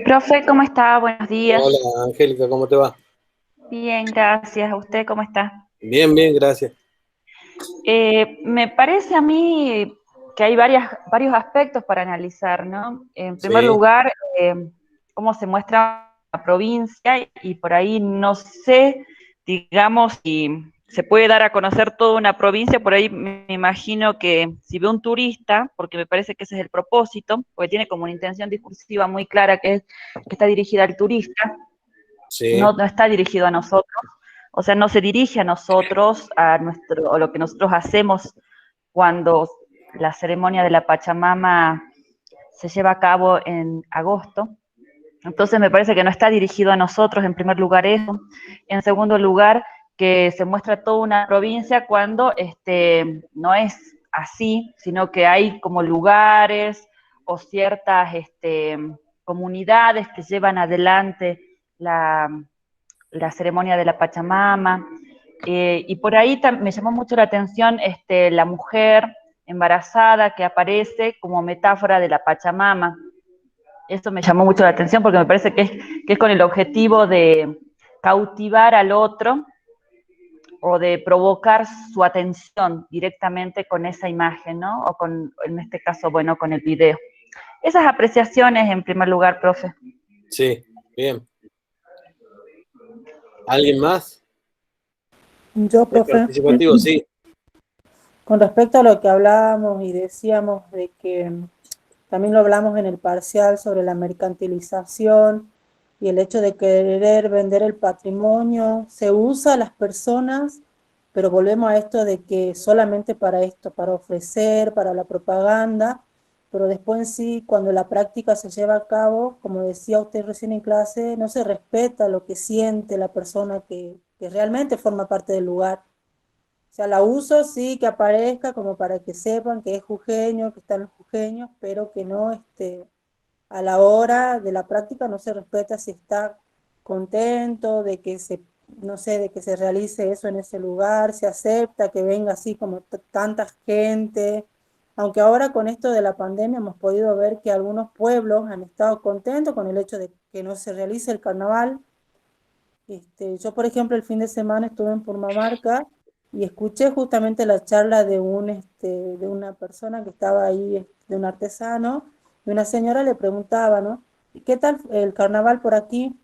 Profe, ¿cómo está? Buenos días. Hola, Angélica, ¿cómo te va? Bien, gracias. ¿Usted cómo está? Bien, bien, gracias. Me parece a mí que hay varios aspectos para analizar, ¿no? En primer Sí, lugar, cómo se muestra la provincia y por ahí no sé, digamos, si se puede dar a conocer toda una provincia, por ahí me imagino que si ve un turista, porque me parece que ese es el propósito, porque tiene como una intención discursiva muy clara que está dirigida al turista, sí, no está dirigido a nosotros, o sea, no se dirige a nosotros, o lo que nosotros hacemos cuando la ceremonia de la Pachamama se lleva a cabo en agosto. Entonces me parece que no está dirigido a nosotros, en primer lugar eso. En segundo lugar, que se muestra toda una provincia cuando no es así, sino que hay como lugares o ciertas comunidades que llevan adelante la ceremonia de la Pachamama. Y por ahí me llamó mucho la atención la mujer embarazada que aparece como metáfora de la Pachamama. Eso me llamó mucho la atención porque me parece que es con el objetivo de cautivar al otro o de provocar su atención directamente con esa imagen, ¿no? O con, en este caso, bueno, con el video. Esas apreciaciones en primer lugar, profe. sí, bien. ¿Alguien más? Yo, ¿Es profe, participativo? Sí, con respecto a lo que hablábamos y decíamos de que también lo hablamos en el parcial sobre la mercantilización y el hecho de querer vender el patrimonio, se usa a las personas, pero volvemos a esto de que solamente para esto, para ofrecer, para la propaganda, pero después en sí, cuando la práctica se lleva a cabo, como decía usted recién en clase, no se respeta lo que siente la persona que realmente forma parte del lugar. O sea, la uso sí que aparezca como para que sepan que es jujeño, que están los jujeños, pero que no, a la hora de la práctica no se respeta si está contento de que se, no sé, de que se realice eso en ese lugar, se acepta que venga así como tanta gente. Aunque ahora con esto de la pandemia hemos podido ver que algunos pueblos han estado contentos con el hecho de que no se realice el carnaval. Yo, por ejemplo, el fin de semana estuve en Purmamarca y escuché justamente la charla de una persona que estaba ahí, de un artesano, y una señora le preguntaba, ¿no? ¿Y qué tal el carnaval por aquí?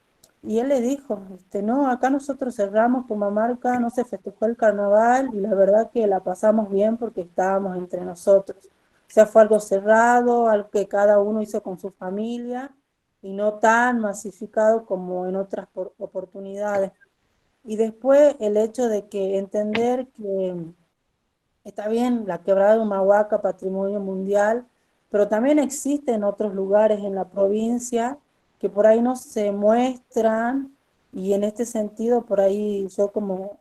Y él le dijo, no, acá nosotros cerramos Purmamarca, no se festejó el carnaval y la verdad que la pasamos bien porque estábamos entre nosotros. O sea, fue algo cerrado, algo que cada uno hizo con su familia y no tan masificado como en otras oportunidades. Y después el hecho de que entender que está bien la quebrada de Humahuaca, patrimonio mundial, pero también existe en otros lugares en la provincia que por ahí no se muestran, y en este sentido por ahí yo como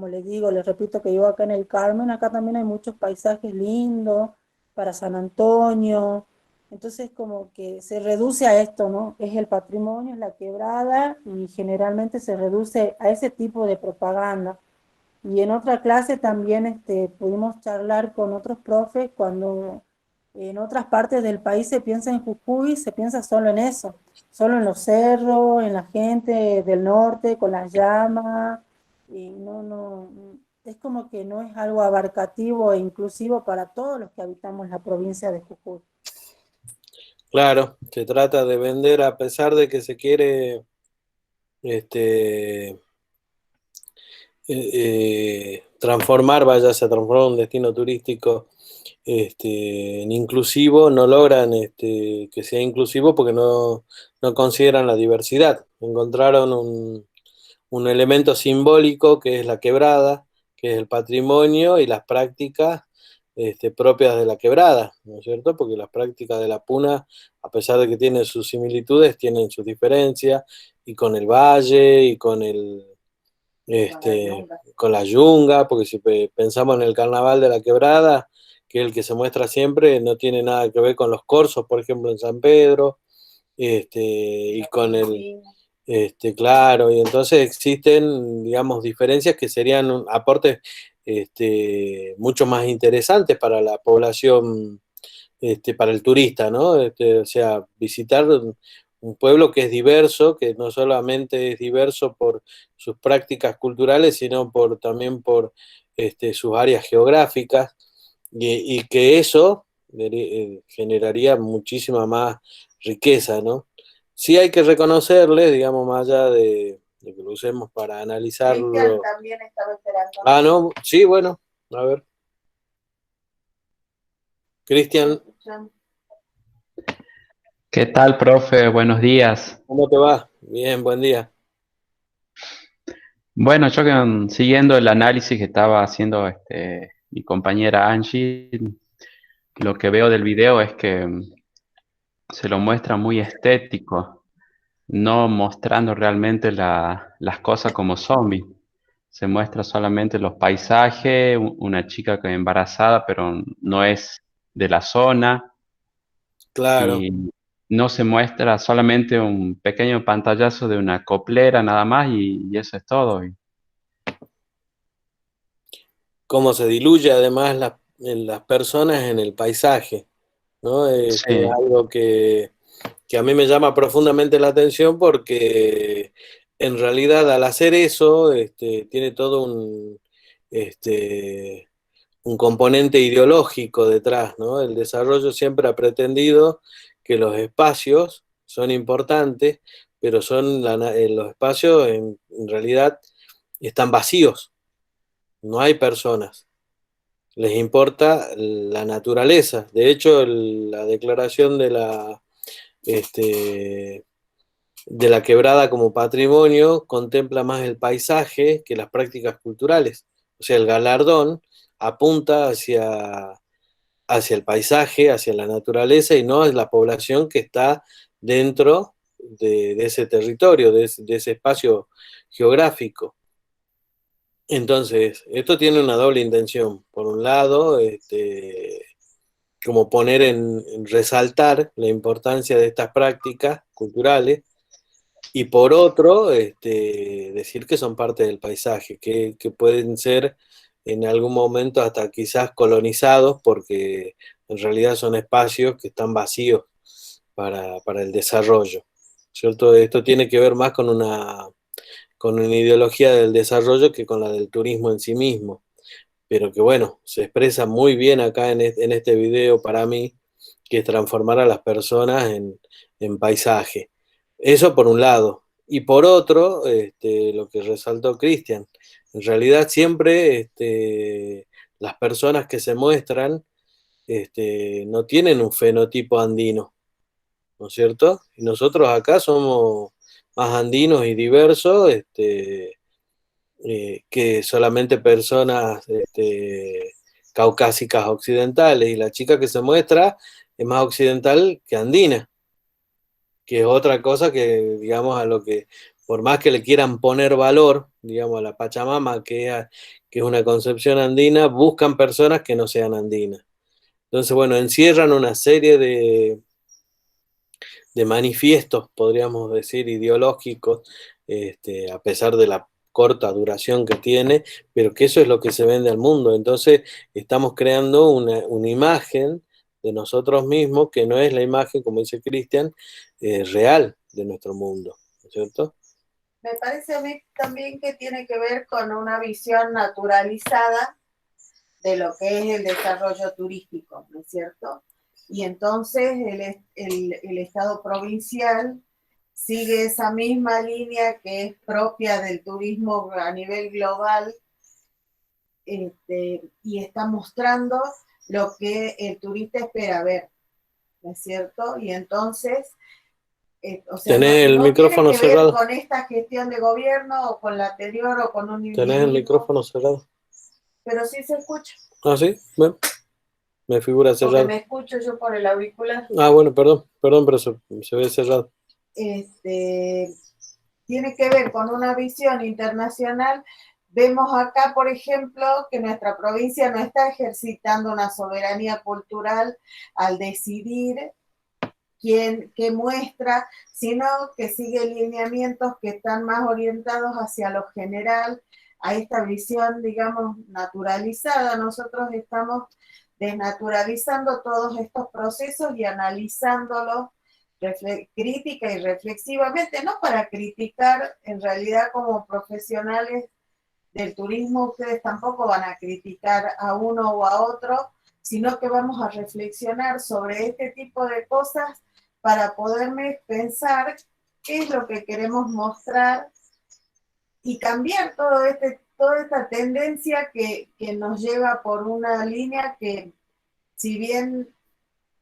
les digo, les repito que yo acá en el Carmen, acá también hay muchos paisajes lindos para San Antonio, entonces como que se reduce a esto, ¿no? Es el patrimonio, es la quebrada, y generalmente se reduce a ese tipo de propaganda. Y en otra clase también pudimos charlar con otros profes cuando en otras partes del país se piensa en Jujuy, se piensa solo en eso, solo en los cerros, en la gente del norte, con las llamas, y no, es como que no es algo abarcativo e inclusivo para todos los que habitamos la provincia de Jujuy. Claro, se trata de vender a pesar de que se quiere este, transformar, vaya, se transforma en un destino turístico en inclusivo, no logran que sea inclusivo porque no consideran la diversidad. Encontraron un elemento simbólico que es la quebrada, que es el patrimonio y las prácticas propias de la quebrada, ¿no es cierto? Porque las prácticas de la puna, a pesar de que tienen sus similitudes, tienen sus diferencias, y con el valle y con con la yunga, porque si pensamos en el carnaval de la quebrada, que es el que se muestra siempre, no tiene nada que ver con los corsos, por ejemplo, en San Pedro, y con claro, y entonces existen, digamos, diferencias que serían aportes mucho más interesantes para la población, para el turista, ¿no? O sea, visitar un pueblo que es diverso, que no solamente es diverso por sus prácticas culturales, sino también por sus áreas geográficas, y que eso generaría muchísima más riqueza, ¿no? Sí hay que reconocerle, digamos, más allá de que lo usemos para analizarlo. Cristian también estaba esperando. Ah, no, sí, bueno, a ver. Cristian, ¿Qué tal, profe? Buenos días. ¿cómo te va? Bien, buen día. Bueno, yo siguiendo el análisis que estaba haciendo mi compañera Angie, lo que veo del video es que se lo muestra muy estético, no mostrando realmente las cosas como son. Se muestra solamente los paisajes, una chica que embarazada, pero no es de la zona, Claro. y no se muestra solamente un pequeño pantallazo de una coplera nada más, y eso es todo. Cómo se diluye además en las personas en el paisaje, ¿no? Es Sí, algo que a mí me llama profundamente la atención porque en realidad al hacer eso tiene todo un componente ideológico detrás, ¿no? El desarrollo siempre ha pretendido que los espacios son importantes, pero los espacios en realidad están vacíos, no hay personas. Les importa la naturaleza. De hecho, la declaración de la quebrada como patrimonio contempla más el paisaje que las prácticas culturales. O sea, el galardón apunta hacia el paisaje, hacia la naturaleza, y no es la población que está dentro de ese territorio, de ese espacio geográfico. Entonces, esto tiene una doble intención. Por un lado, como poner en resaltar la importancia de estas prácticas culturales, y por otro, decir que son parte del paisaje, que pueden ser en algún momento hasta quizás colonizados, porque en realidad son espacios que están vacíos para el desarrollo, ¿cierto? Esto tiene que ver más con una ideología del desarrollo que con la del turismo en sí mismo, pero que bueno, se expresa muy bien acá en este video para mí, que es transformar a las personas en paisaje. Eso por un lado. Y por otro, lo que resaltó Cristian, en realidad siempre las personas que se muestran no tienen un fenotipo andino, ¿no es cierto? Y nosotros acá somos más andinos y diversos, que solamente personas caucásicas occidentales, y la chica que se muestra es más occidental que andina. que es otra cosa que, digamos, a lo que, por más que le quieran poner valor, digamos, a la Pachamama, que es una concepción andina, buscan personas que no sean andinas. Entonces, bueno, encierran una serie de manifiestos, podríamos decir, ideológicos, a pesar de la corta duración que tiene, pero que eso es lo que se vende al mundo. Entonces, estamos creando una imagen de nosotros mismos que no es la imagen, como dice Cristian, real de nuestro mundo, ¿no es cierto? Me parece a mí también que tiene que ver con una visión naturalizada de lo que es el desarrollo turístico, ¿no es cierto? Y entonces el Estado provincial sigue esa misma línea que es propia del turismo a nivel global, y está mostrando lo que el turista espera ver, ¿no es cierto? Y entonces, o sea, ¿Tenés el no tiene micrófono que ver cerrado? con esta gestión de gobierno o con la anterior o con un ¿Tenés el individuo, micrófono cerrado? pero sí se escucha, Ah, sí, bueno, me figura porque cerrado. me escucho yo por el auricular. Ah, bueno, perdón, pero se ve cerrado. Tiene que ver con una visión internacional. Vemos acá, por ejemplo, que nuestra provincia no está ejercitando una soberanía cultural al decidir qué muestra, sino que sigue lineamientos que están más orientados hacia lo general, a esta visión, digamos, naturalizada. Nosotros estamos desnaturalizando todos estos procesos y analizándolos crítica y reflexivamente, no para criticar, en realidad como profesionales del turismo ustedes tampoco van a criticar a uno o a otro, sino que vamos a reflexionar sobre este tipo de cosas para poderme pensar qué es lo que queremos mostrar y cambiar toda esta tendencia que nos lleva por una línea que, si bien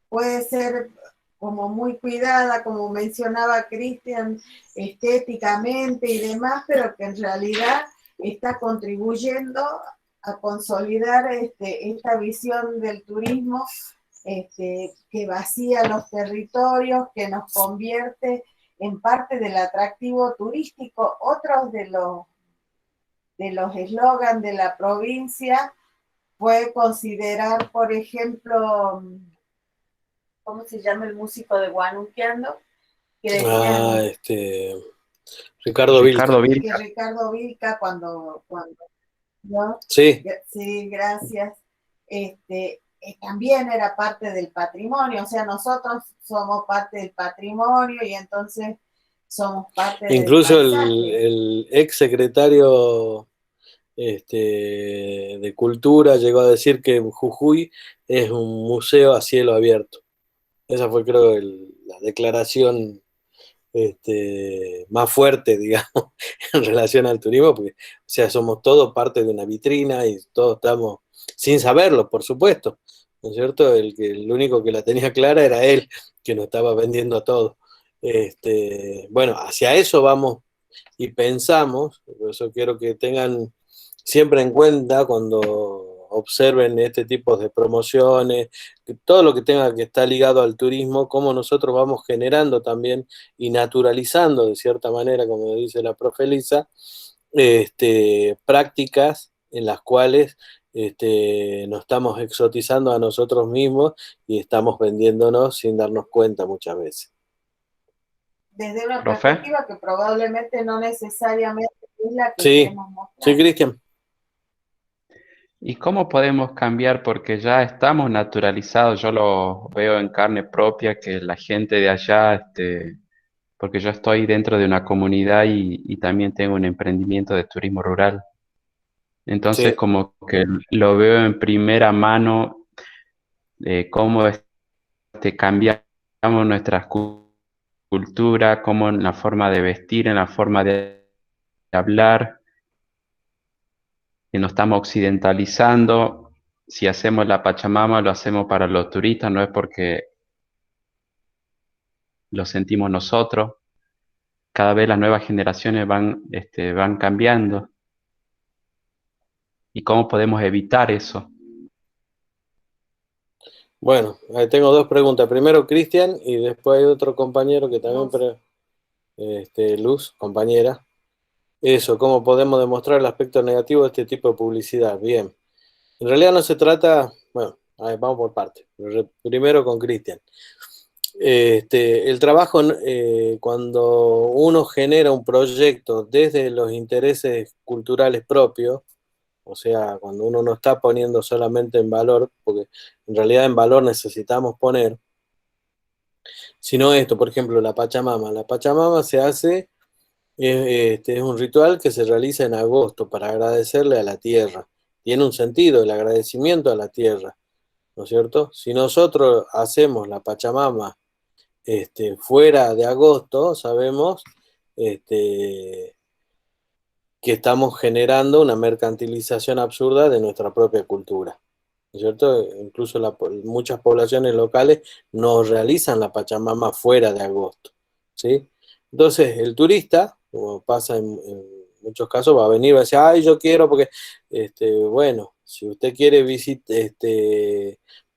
puede ser como muy cuidada, como mencionaba Cristian, estéticamente y demás, pero que en realidad está contribuyendo a consolidar esta visión del turismo, que vacía los territorios, que nos convierte en parte del atractivo turístico. Otros de los eslogans de la provincia fue considerar, por ejemplo, ¿cómo se llama el músico de Guanuqueando? Que Ah, decían Ricardo Vilca. que Ricardo Vilca ¿no? Sí, Sí, gracias. También era parte del patrimonio, o sea, nosotros somos parte del patrimonio y entonces somos parte del incluso paisaje. el ex secretario de Cultura llegó a decir que Jujuy es un museo a cielo abierto. Esa fue, creo, la declaración más fuerte, digamos, en relación al turismo, porque, o sea, somos todos parte de una vitrina y todos estamos, sin saberlo, por supuesto, ¿no es cierto? El único que la tenía clara era él, que nos estaba vendiendo todo. Bueno, hacia eso vamos y pensamos, por eso quiero que tengan siempre en cuenta cuando observen este tipo de promociones, todo lo que tenga que estar ligado al turismo, cómo nosotros vamos generando también y naturalizando de cierta manera, como dice la profe Elisa, prácticas en las cuales nos estamos exotizando a nosotros mismos y estamos vendiéndonos sin darnos cuenta muchas veces. Desde una ¿Profe? perspectiva que probablemente no necesariamente es la que Sí, queremos mostrar. sí, Cristian. ¿Y cómo podemos cambiar? Porque ya estamos naturalizados, yo lo veo en carne propia, que la gente de allá, porque yo estoy dentro de una comunidad y también tengo un emprendimiento de turismo rural. Entonces, Sí. como que lo veo en primera mano, cómo cambiamos nuestra cultura, cómo en la forma de vestir, en la forma de hablar, que nos estamos occidentalizando. Si hacemos la Pachamama, lo hacemos para los turistas, no es porque lo sentimos nosotros. Cada vez las nuevas generaciones van cambiando. ¿Y cómo podemos evitar eso? Bueno, ahí tengo dos preguntas. Primero Cristian y después hay otro compañero que también, Luz, compañera. Eso, ¿cómo podemos demostrar el aspecto negativo de este tipo de publicidad? Bien. En realidad no se trata, bueno, a ver, vamos por partes. Primero con Cristian. El trabajo, cuando uno genera un proyecto desde los intereses culturales propios, o sea, cuando uno no está poniendo solamente en valor, porque en realidad en valor necesitamos poner, sino esto, por ejemplo, la Pachamama. La Pachamama se hace, es un ritual que se realiza en agosto para agradecerle a la tierra. Tiene un sentido el agradecimiento a la tierra, ¿no es cierto? Si nosotros hacemos la Pachamama fuera de agosto, sabemos este, que estamos generando una mercantilización absurda de nuestra propia cultura, ¿no es cierto? Incluso muchas poblaciones locales no realizan la Pachamama fuera de agosto, ¿sí? Entonces, el turista, como pasa en muchos casos, va a venir y va a decir, ay, yo quiero porque, bueno, si usted quiere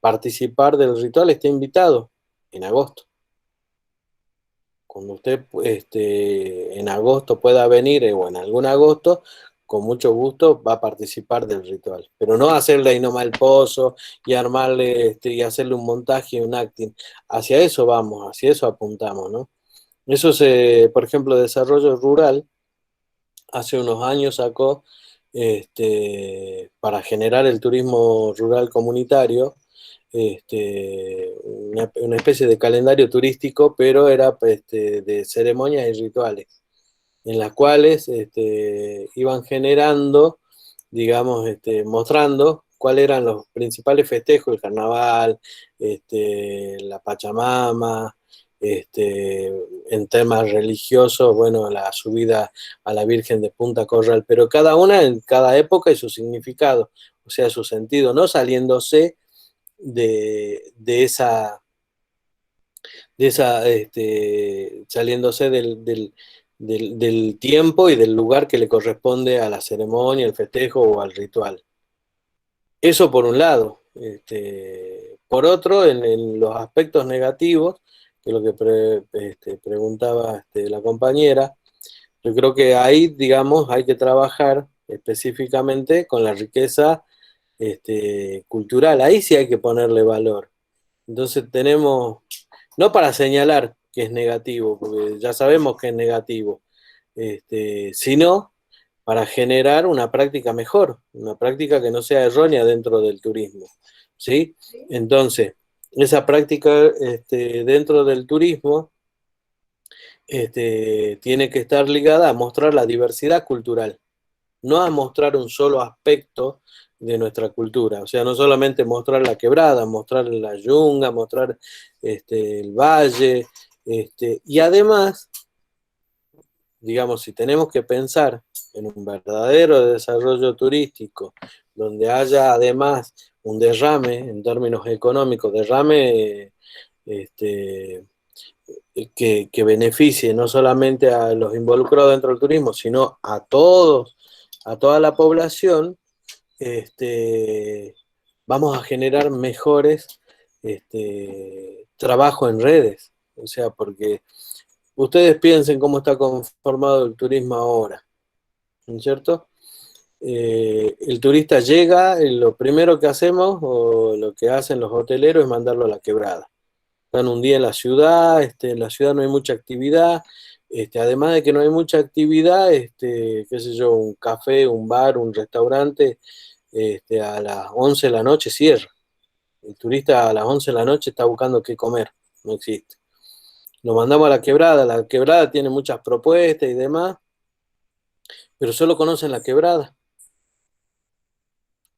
participar del ritual, está invitado en agosto. Cuando usted en agosto pueda venir, o en algún agosto, con mucho gusto va a participar del ritual. Pero no hacerle ahí nomás el pozo y armarle y hacerle un montaje y un acting. Hacia eso vamos, hacia eso apuntamos, ¿no? Eso por ejemplo, Desarrollo Rural, hace unos años sacó para generar el turismo rural comunitario, una especie de calendario turístico, pero era de ceremonias y rituales, en las cuales iban generando, digamos, mostrando cuáles eran los principales festejos, el carnaval, la Pachamama, en temas religiosos, bueno, la subida a la Virgen de Punta Corral, pero cada una en cada época y su significado, o sea, su sentido, no saliéndose saliéndose del tiempo y del lugar que le corresponde a la ceremonia, el festejo o al ritual. Eso por un lado. Por otro, en los aspectos negativos, que es lo que preguntaba la compañera, yo creo que ahí, digamos, hay que trabajar específicamente con la riqueza cultural. Ahí sí hay que ponerle valor. Entonces tenemos, no para señalar que es negativo, porque ya sabemos que es negativo, sino para generar una práctica mejor, una práctica que no sea errónea dentro del turismo, ¿sí? Entonces, esa práctica dentro del turismo tiene que estar ligada a mostrar la diversidad cultural, no a mostrar un solo aspecto de nuestra cultura, o sea, no solamente mostrar la quebrada, mostrar la yunga, mostrar el valle, y además, digamos, si tenemos que pensar en un verdadero desarrollo turístico, donde haya además un derrame en términos económicos, derrame que beneficie no solamente a los involucrados dentro del turismo, sino a todos, a toda la población, vamos a generar mejores trabajo en redes. O sea, porque ustedes piensen cómo está conformado el turismo ahora, ¿no es cierto? El turista llega, lo primero que hacemos, o lo que hacen los hoteleros, es mandarlo a la quebrada. Están un día en la ciudad no hay mucha actividad, además de que no hay mucha actividad, qué sé yo, un café, un bar, un restaurante, a las 11 de la noche cierra. El turista a las 11 de la noche está buscando qué comer, no existe. Lo mandamos a la quebrada tiene muchas propuestas y demás, pero solo conocen la quebrada.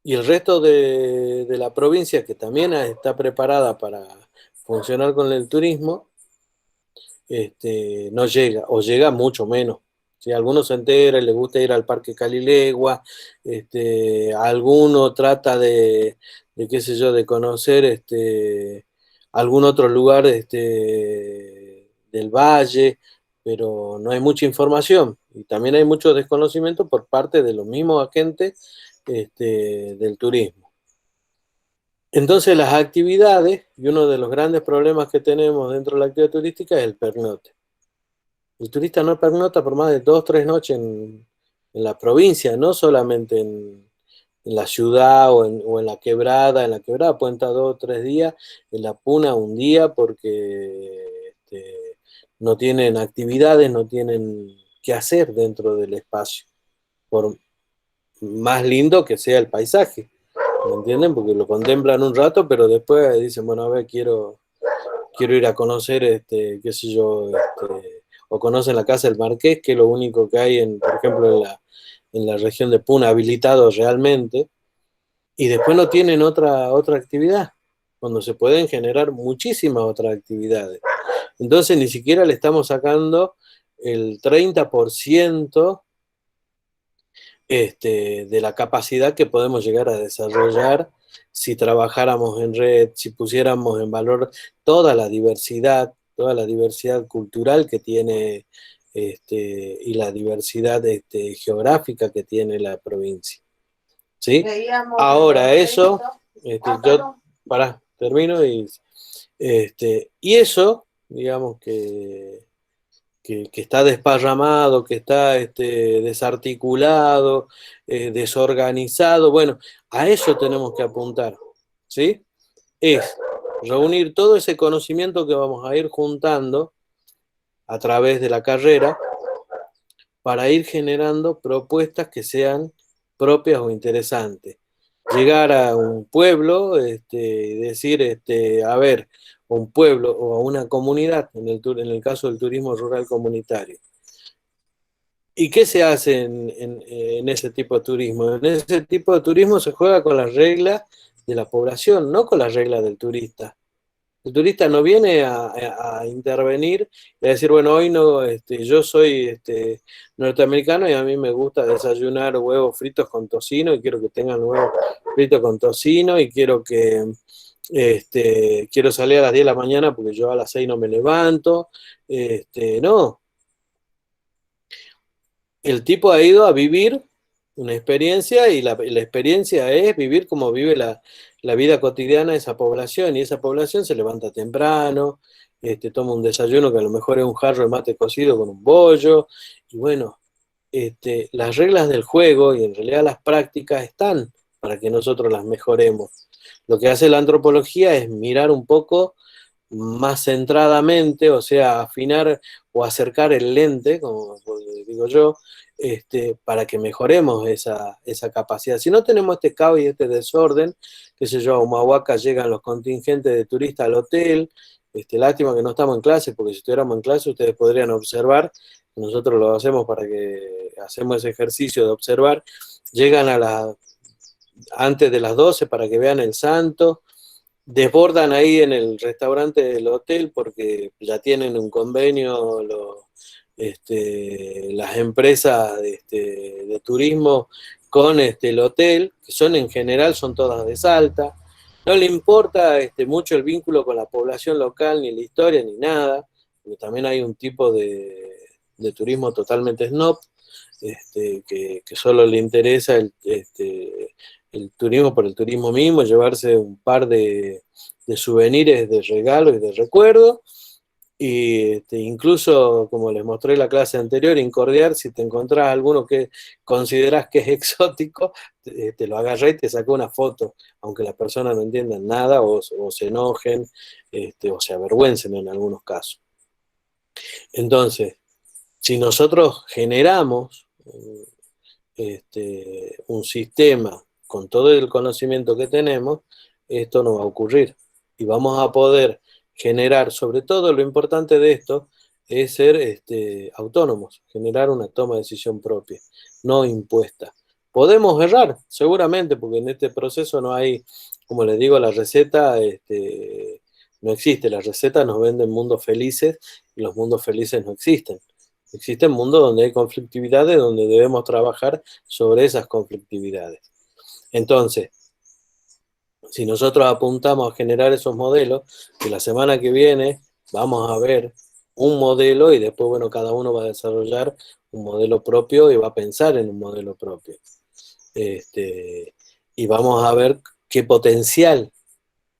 Y el resto de la provincia, que también está preparada para funcionar con el turismo, no llega, o llega mucho menos. Si alguno se entera y le gusta ir al Parque Calilegua, alguno trata qué sé yo, de conocer algún otro lugar del valle, pero no hay mucha información y también hay mucho desconocimiento por parte de los mismos agentes del turismo. Entonces las actividades, y uno de los grandes problemas que tenemos dentro de la actividad turística es el pernocte. El turista no pernocta por más de 2 o 3 noches en la provincia, no solamente en la ciudad o en la quebrada. En la quebrada pueden estar 2 o 3 días, en la puna un día, porque no tienen actividades, no tienen qué hacer dentro del espacio, por más lindo que sea el paisaje, ¿me entienden? Porque lo contemplan un rato, pero después dicen, bueno, a ver, quiero ir a conocer, qué sé yo, o conocen la Casa del Marqués, que es lo único que hay, por ejemplo, en la región de Puna, habilitado realmente, y después no tienen otra actividad, cuando se pueden generar muchísimas otras actividades. Entonces ni siquiera le estamos sacando el 30% de la capacidad que podemos llegar a desarrollar si trabajáramos en red, si pusiéramos en valor toda la diversidad cultural que tiene, y la diversidad geográfica que tiene la provincia. ¿Sí? Veíamos Ahora el eso, evento. yo, termino y eso, digamos que está desparramado, que está desarticulado, desorganizado. Bueno, a eso tenemos que apuntar, ¿sí? Es reunir todo ese conocimiento que vamos a ir juntando a través de la carrera para ir generando propuestas que sean propias o interesantes. Llegar a un pueblo, decir, a ver, un pueblo o a una comunidad, en el caso del turismo rural comunitario. ¿Y qué se hace en ese tipo de turismo? En ese tipo de turismo se juega con las reglas de la población, no con las reglas del turista. El turista no viene a intervenir y a decir, bueno, hoy no, yo soy norteamericano y a mí me gusta desayunar huevos fritos con tocino y quiero que tengan huevos fritos con tocino y quiero quiero salir a las 10 de la mañana porque yo a las 6 no me levanto. No. El tipo ha ido a vivir una experiencia y la experiencia es vivir como vive la vida cotidiana de esa población, y esa población se levanta temprano, toma un desayuno que a lo mejor es un jarro de mate cocido con un bollo, y bueno, las reglas del juego y en realidad las prácticas están para que nosotros las mejoremos. Lo que hace la antropología es mirar un poco más centradamente, o sea, afinar o acercar el lente, como digo yo, para que mejoremos esa capacidad. Si no tenemos este caos y este desorden, qué sé yo, a Humahuaca llegan los contingentes de turistas al hotel, lástima que no estamos en clase, porque si estuviéramos en clase ustedes podrían observar, nosotros lo hacemos para que hacemos ese ejercicio de observar, llegan antes de las 12 para que vean el santo, desbordan ahí en el restaurante del hotel porque ya tienen un convenio las empresas de turismo con el hotel, que en general son todas de Salta. No le importa mucho el vínculo con la población local, ni la historia, ni nada, porque también hay un tipo de turismo totalmente snob, que solo le interesa el turismo por el turismo mismo, llevarse un par de souvenirs, de regalo y de recuerdo, y incluso, como les mostré en la clase anterior, incordiar, si te encontrás alguno que considerás que es exótico, te lo agarré y te sacó una foto, aunque la persona no entienda nada, o se enojen, o se avergüencen en algunos casos. Entonces, si nosotros generamos un sistema con todo el conocimiento que tenemos, esto no va a ocurrir. Y vamos a poder generar, sobre todo lo importante de esto, es ser autónomos, generar una toma de decisión propia, no impuesta. Podemos errar, seguramente, porque en este proceso no hay, como les digo, la receta no existe. Las recetas nos venden mundos felices y los mundos felices no existen. Existen mundos donde hay conflictividades, donde debemos trabajar sobre esas conflictividades. Entonces, si nosotros apuntamos a generar esos modelos, que la semana que viene vamos a ver un modelo y después, bueno, cada uno va a desarrollar un modelo propio y va a pensar en un modelo propio. Y vamos a ver qué potencial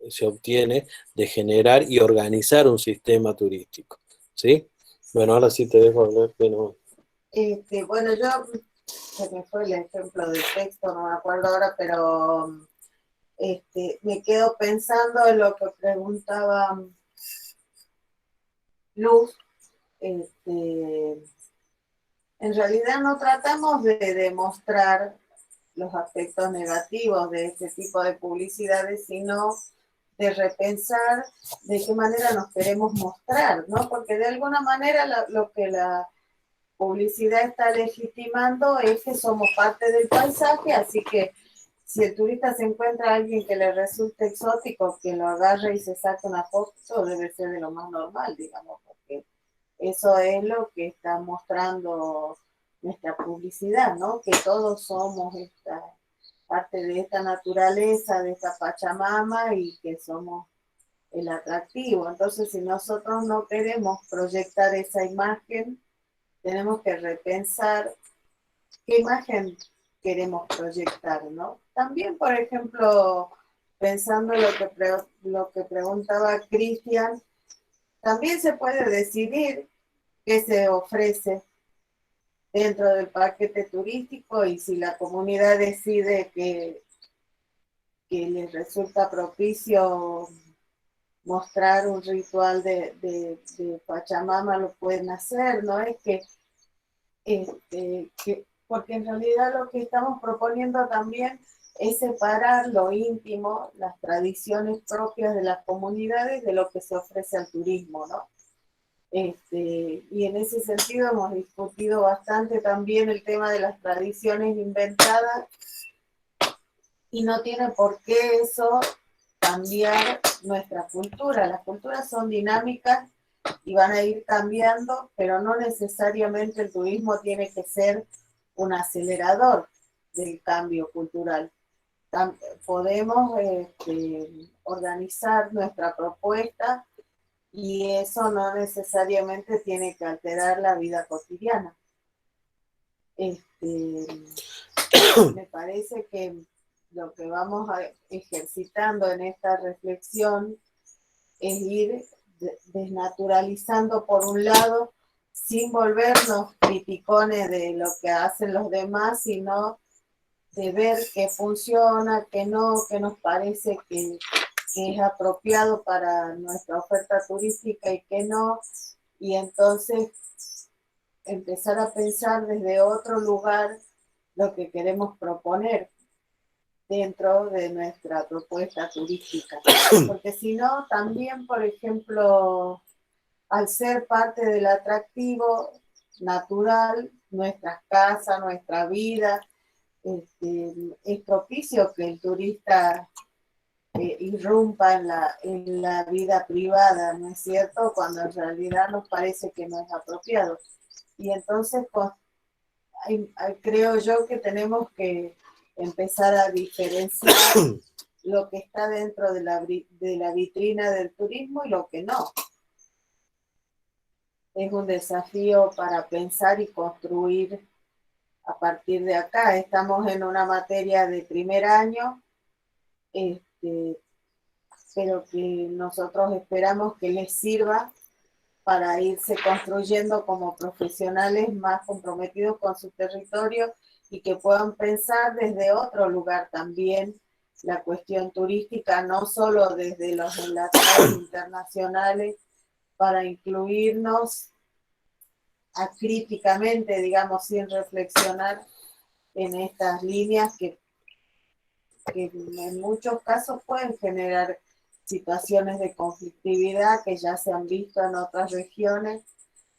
se obtiene de generar y organizar un sistema turístico, ¿sí? Bueno, ahora sí te dejo hablar, pero... Bueno, se me fue el ejemplo del texto, no me acuerdo ahora, pero me quedo pensando en lo que preguntaba Luz. En realidad no tratamos de demostrar los aspectos negativos de este tipo de publicidades, sino de repensar de qué manera nos queremos mostrar, ¿no? Porque de alguna manera lo que la publicidad está legitimando es que somos parte del paisaje, así que si el turista se encuentra a alguien que le resulte exótico, que lo agarre y se saque una foto, debe ser de lo más normal, digamos, porque eso es lo que está mostrando nuestra publicidad, ¿no? Que todos somos esta parte de esta naturaleza, de esta Pachamama y que somos el atractivo. Entonces, si nosotros no queremos proyectar esa imagen, tenemos que repensar qué imagen queremos proyectar, ¿no? También, por ejemplo, pensando en lo que preguntaba Cristian, también se puede decidir qué se ofrece dentro del paquete turístico y si la comunidad decide que les resulta propicio mostrar un ritual de Pachamama, lo pueden hacer, ¿no? Es porque en realidad lo que estamos proponiendo también es separar lo íntimo, las tradiciones propias de las comunidades de lo que se ofrece al turismo, ¿no? Y en ese sentido hemos discutido bastante también el tema de las tradiciones inventadas y no tiene por qué eso cambiar nuestra cultura. Las culturas son dinámicas y van a ir cambiando, pero no necesariamente el turismo tiene que ser un acelerador del cambio cultural. Podemos organizar nuestra propuesta y eso no necesariamente tiene que alterar la vida cotidiana. Me parece que lo que vamos ejercitando en esta reflexión es ir desnaturalizando por un lado, sin volvernos criticones de lo que hacen los demás, sino de ver qué funciona, qué no, qué nos parece que es apropiado para nuestra oferta turística y qué no, y entonces empezar a pensar desde otro lugar lo que queremos proponer dentro de nuestra propuesta turística. Porque si no, también, por ejemplo, al ser parte del atractivo natural, nuestras casas, nuestra vida, es propicio que el turista irrumpa en la vida privada, ¿no es cierto? Cuando en realidad nos parece que no es apropiado. Y entonces creo yo que tenemos que empezar a diferenciar lo que está dentro de la vitrina del turismo y lo que no. Es un desafío para pensar y construir a partir de acá. Estamos en una materia de primer año, pero que nosotros esperamos que les sirva para irse construyendo como profesionales más comprometidos con su territorio y que puedan pensar desde otro lugar también la cuestión turística, no solo desde los enlazados internacionales, para incluirnos acríticamente, digamos, sin reflexionar en estas líneas que en muchos casos pueden generar situaciones de conflictividad que ya se han visto en otras regiones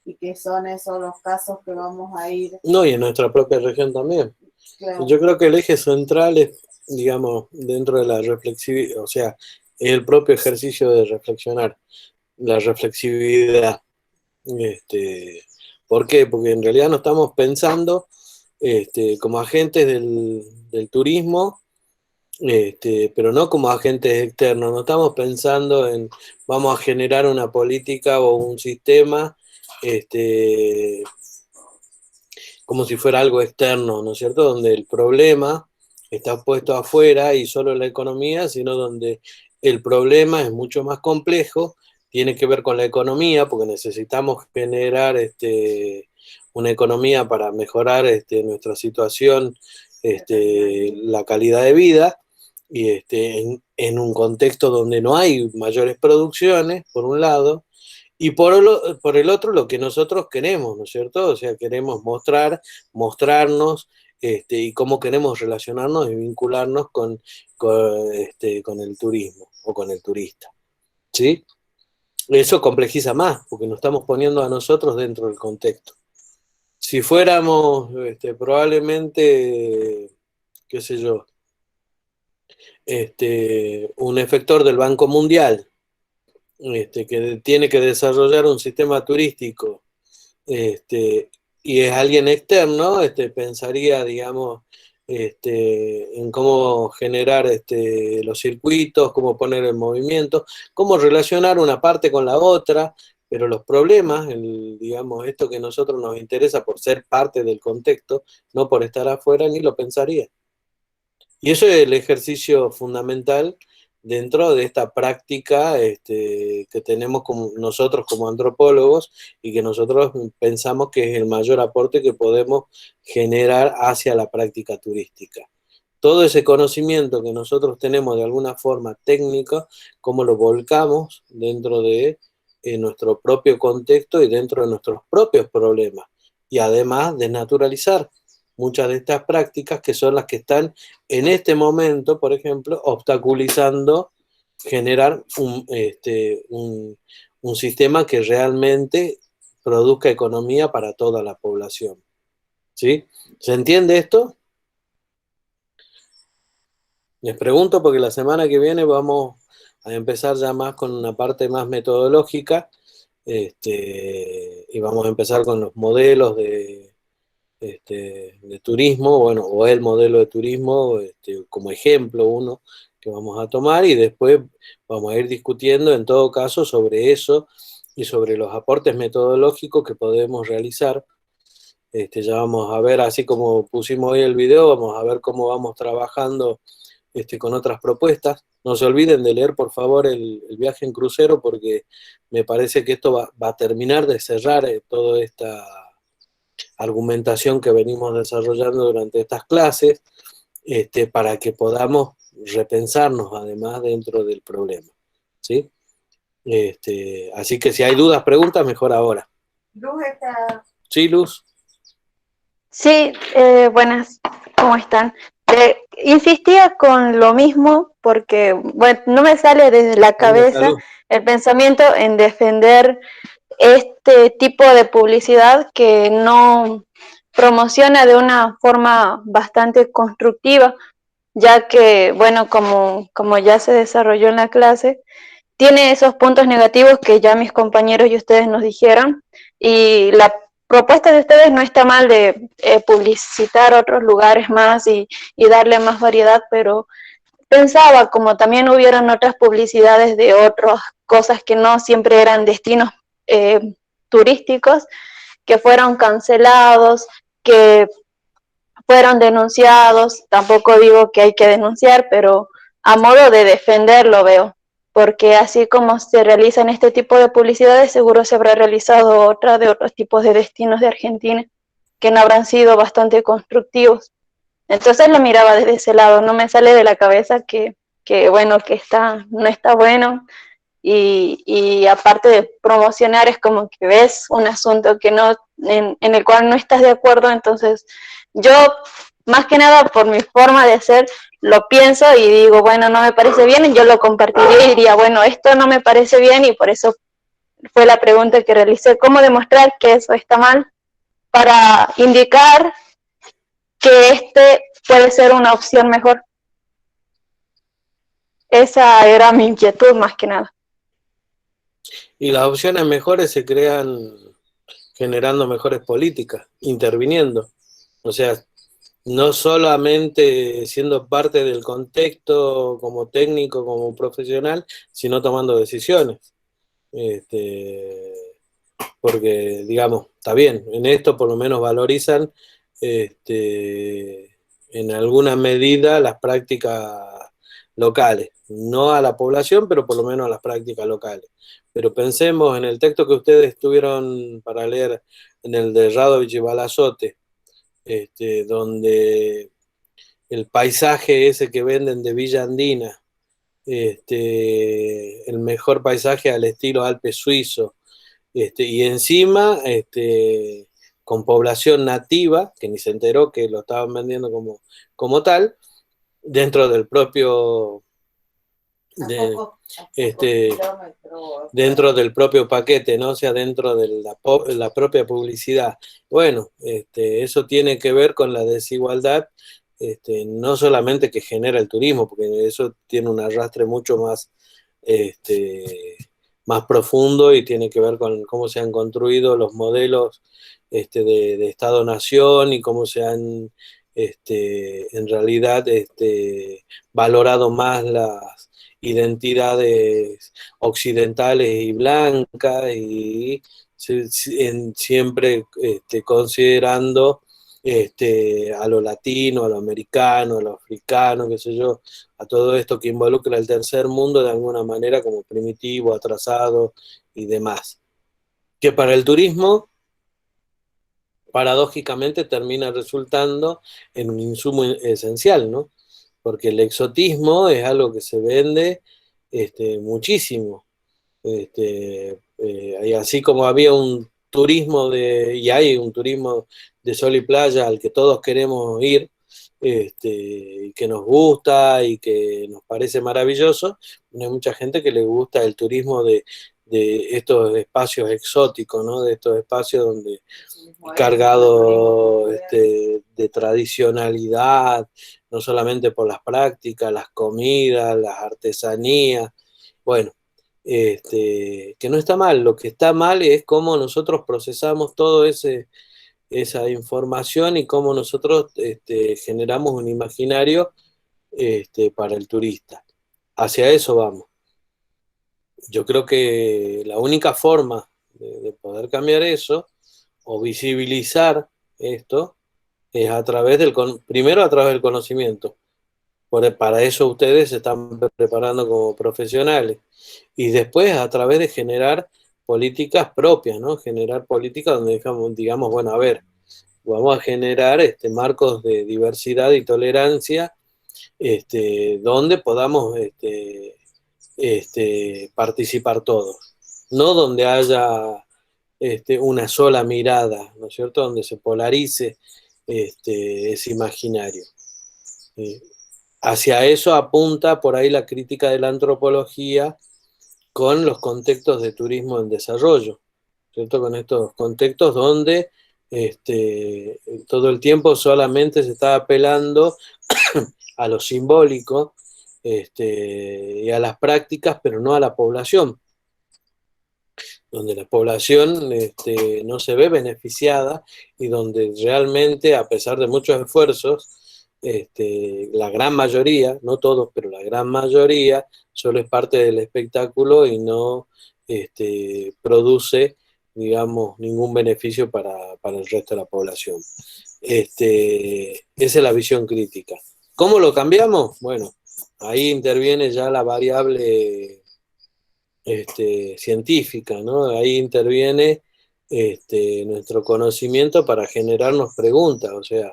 y que son esos los casos que vamos a ir. No, y en nuestra propia región también. Claro. Yo creo que el eje central es, digamos, dentro de la reflexividad, o sea, el propio ejercicio de reflexionar, la reflexividad. ¿Por qué? Porque en realidad no estamos pensando como agentes del turismo, pero no como agentes externos, no estamos pensando en vamos a generar una política o un sistema como si fuera algo externo, ¿no es cierto? Donde el problema está puesto afuera y solo en la economía, sino donde el problema es mucho más complejo, tiene que ver con la economía, porque necesitamos generar una economía para mejorar nuestra situación, la calidad de vida, y en un contexto donde no hay mayores producciones, por un lado, y por el otro lo que nosotros queremos, ¿no es cierto? O sea, queremos mostrarnos, y cómo queremos relacionarnos y vincularnos con el turismo o con el turista, ¿sí? Eso complejiza más, porque nos estamos poniendo a nosotros dentro del contexto. Si fuéramos probablemente, qué sé yo, un efector del Banco Mundial, que tiene que desarrollar un sistema turístico, y es alguien externo, pensaría, digamos, en cómo generar los circuitos, cómo poner en movimiento, cómo relacionar una parte con la otra, pero los problemas, digamos, esto que a nosotros nos interesa por ser parte del contexto, no por estar afuera, ni lo pensaría. Y eso es el ejercicio fundamental dentro de esta práctica que tenemos nosotros como antropólogos, y que nosotros pensamos que es el mayor aporte que podemos generar hacia la práctica turística. Todo ese conocimiento que nosotros tenemos de alguna forma técnica, cómo lo volcamos dentro de nuestro propio contexto y dentro de nuestros propios problemas. Y además desnaturalizar muchas de estas prácticas, que son las que están en este momento, por ejemplo, obstaculizando generar un sistema que realmente produzca economía para toda la población. ¿Sí? ¿Se entiende esto? Les pregunto porque la semana que viene vamos a empezar ya más con una parte más metodológica, y vamos a empezar con los modelos de turismo, bueno, o el modelo de turismo como ejemplo uno que vamos a tomar, y después vamos a ir discutiendo en todo caso sobre eso y sobre los aportes metodológicos que podemos realizar. Ya vamos a ver, así como pusimos hoy el video, vamos a ver cómo vamos trabajando con otras propuestas. No se olviden de leer, por favor, el viaje en crucero, porque me parece que esto va a terminar de cerrar toda esta argumentación que venimos desarrollando durante estas clases, para que podamos repensarnos además dentro del problema, ¿sí? Así que si hay dudas, preguntas, mejor ahora. Luz está... ¿Sí, Luz? Sí, buenas, ¿cómo están? Insistía con lo mismo porque, bueno, no me sale desde la cabeza el pensamiento en defender este tipo de publicidad que no promociona de una forma bastante constructiva, ya que, bueno, como ya se desarrolló en la clase, tiene esos puntos negativos que ya mis compañeros y ustedes nos dijeron, y la propuesta de ustedes no está mal de publicitar otros lugares más y darle más variedad, pero pensaba, como también hubieron otras publicidades de otras cosas que no siempre eran destinos turísticos, que fueron cancelados, que fueron denunciados. Tampoco digo que hay que denunciar, pero a modo de defender lo veo, porque así como se realizan este tipo de publicidades, seguro se habrá realizado otra de otros tipos de destinos de Argentina que no habrán sido bastante constructivos. Entonces lo miraba desde ese lado, no me sale de la cabeza que bueno, que no está bueno, y aparte de promocionar es como que ves un asunto que no, en el cual no estás de acuerdo. Entonces yo, más que nada por mi forma de ser, lo pienso y digo, bueno, no me parece bien, y yo lo compartiría y diría, bueno, esto no me parece bien, y por eso fue la pregunta que realicé, ¿cómo demostrar que eso está mal? Para indicar que este puede ser una opción mejor. Esa era mi inquietud más que nada. Y las opciones mejores se crean generando mejores políticas, interviniendo. O sea, no solamente siendo parte del contexto como técnico, como profesional, sino tomando decisiones. Porque, digamos, está bien, en esto por lo menos valorizan en alguna medida las prácticas locales, no a la población, pero por lo menos a las prácticas locales. Pero pensemos en el texto que ustedes tuvieron para leer, en el de Radovich y Balazote, donde el paisaje ese que venden de Villa Andina, el mejor paisaje al estilo Alpe suizo, y encima con población nativa, que ni se enteró que lo estaban vendiendo como tal, dentro del propio dentro del propio paquete, ¿no? O sea, dentro de la propia publicidad. Bueno, eso tiene que ver con la desigualdad, no solamente que genera el turismo, porque eso tiene un arrastre mucho más, más profundo y tiene que ver con cómo se han construido los modelos de Estado-Nación y cómo se han en realidad valorado más las identidades occidentales y blancas y siempre considerando a lo latino, a lo americano, a lo africano, qué sé yo, a todo esto que involucra el tercer mundo de alguna manera como primitivo, atrasado y demás. Que para el turismo, paradójicamente, termina resultando en un insumo esencial, ¿no? Porque el exotismo es algo que se vende muchísimo. Y así como había un turismo y hay un turismo de sol y playa al que todos queremos ir, y que nos gusta y que nos parece maravilloso, hay mucha gente que le gusta el turismo de estos espacios exóticos, ¿no? De estos espacios donde cargado de tradicionalidad, no solamente por las prácticas, las comidas, las artesanías, bueno, que no está mal, lo que está mal es cómo nosotros procesamos todo esa información y cómo nosotros generamos un imaginario para el turista. Hacia eso vamos. Yo creo que la única forma de poder cambiar eso o visibilizar esto es primero a través del conocimiento. Para eso ustedes se están preparando como profesionales. Y después a través de generar políticas propias, ¿no? Generar políticas donde digamos, bueno, a ver, vamos a generar marcos de diversidad y tolerancia, donde podamos participar todos. No donde haya una sola mirada, ¿no es cierto? Donde se polarice ese imaginario. Hacia eso apunta por ahí la crítica de la antropología con los contextos de turismo en desarrollo, ¿cierto? Con estos contextos donde todo el tiempo solamente se está apelando a lo simbólico y a las prácticas, pero no a la población, donde la población no se ve beneficiada y donde realmente, a pesar de muchos esfuerzos, la gran mayoría, no todos, pero la gran mayoría, solo es parte del espectáculo y no produce, digamos, ningún beneficio para el resto de la población. Esa es la visión crítica. ¿Cómo lo cambiamos? Bueno, ahí interviene ya la variable científica, ¿no? Ahí interviene nuestro conocimiento para generarnos preguntas, o sea,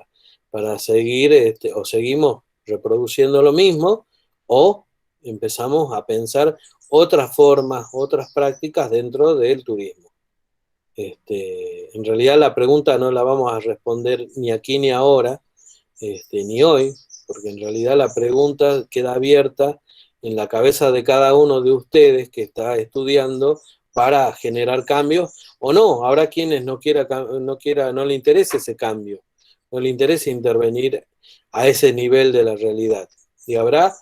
para seguir, o seguimos reproduciendo lo mismo, o empezamos a pensar otras formas, otras prácticas dentro del turismo. En realidad la pregunta no la vamos a responder ni aquí ni ahora, ni hoy, porque en realidad la pregunta queda abierta en la cabeza de cada uno de ustedes que está estudiando para generar cambios, o no, habrá quienes no le interese ese cambio, no le interesa intervenir a ese nivel de la realidad. Y habrá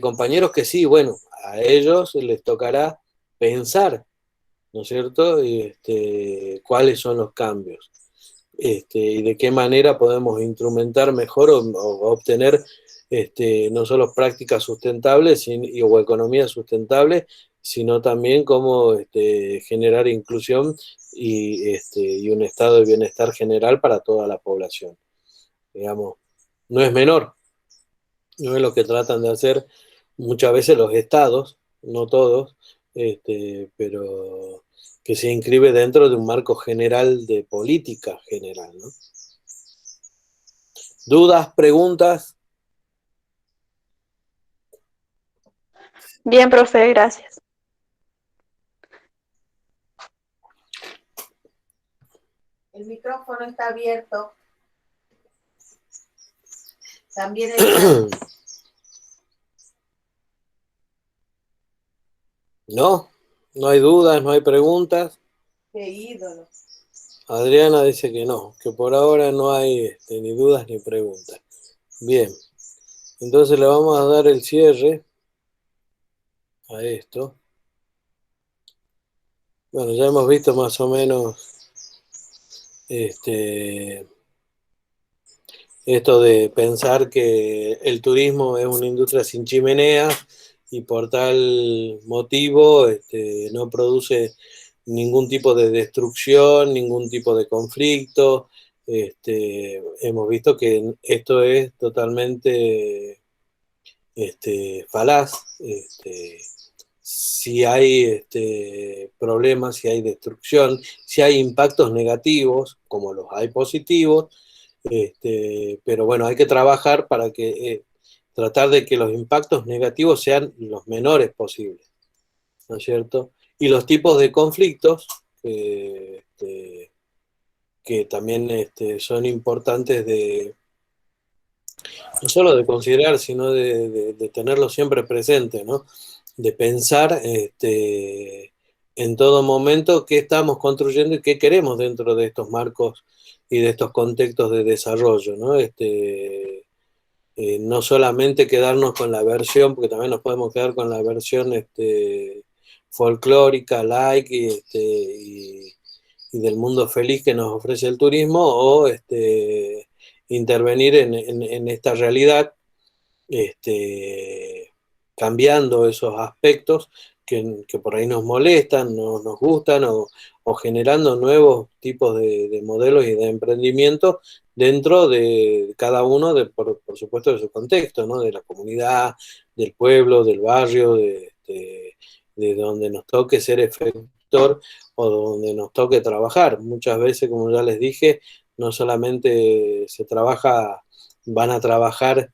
compañeros que sí, bueno, a ellos les tocará pensar, ¿no es cierto?, cuáles son los cambios. Y de qué manera podemos instrumentar mejor o obtener no solo prácticas sustentables o economía sustentable, sino también cómo generar inclusión y un estado de bienestar general para toda la población. Digamos, no es menor, no es lo que tratan de hacer muchas veces los estados, no todos, pero que se inscribe dentro de un marco general de política general, ¿no? ¿Dudas, preguntas? Bien, profe, gracias. El micrófono está abierto. También está... No, no hay dudas, no hay preguntas. Qué ídolo. Adriana dice que no, que por ahora no hay ni dudas ni preguntas. Bien, entonces le vamos a dar el cierre a esto. Bueno, ya hemos visto más o menos esto de pensar que el turismo es una industria sin chimenea y por tal motivo no produce ningún tipo de destrucción, ningún tipo de conflicto. Hemos visto que esto es totalmente falaz. Si hay problemas, si hay destrucción, si hay impactos negativos, como los hay positivos, pero bueno, hay que trabajar para que tratar de que los impactos negativos sean los menores posibles, ¿no es cierto? Y los tipos de conflictos que también son importantes de no solo de considerar, sino de tenerlo siempre presente, ¿no? De pensar en todo momento qué estamos construyendo y qué queremos dentro de estos marcos y de estos contextos de desarrollo, ¿no? No solamente quedarnos con la versión, porque también nos podemos quedar con la versión folclórica, like, y del mundo feliz que nos ofrece el turismo, o intervenir en esta realidad, cambiando esos aspectos que por ahí nos molestan, no nos gustan, o generando nuevos tipos de modelos y de emprendimientos dentro de cada uno, por supuesto, de su contexto, ¿no? De la comunidad, del pueblo, del barrio, de donde nos toque ser efector o donde nos toque trabajar. Muchas veces, como ya les dije, no solamente se trabaja, van a trabajar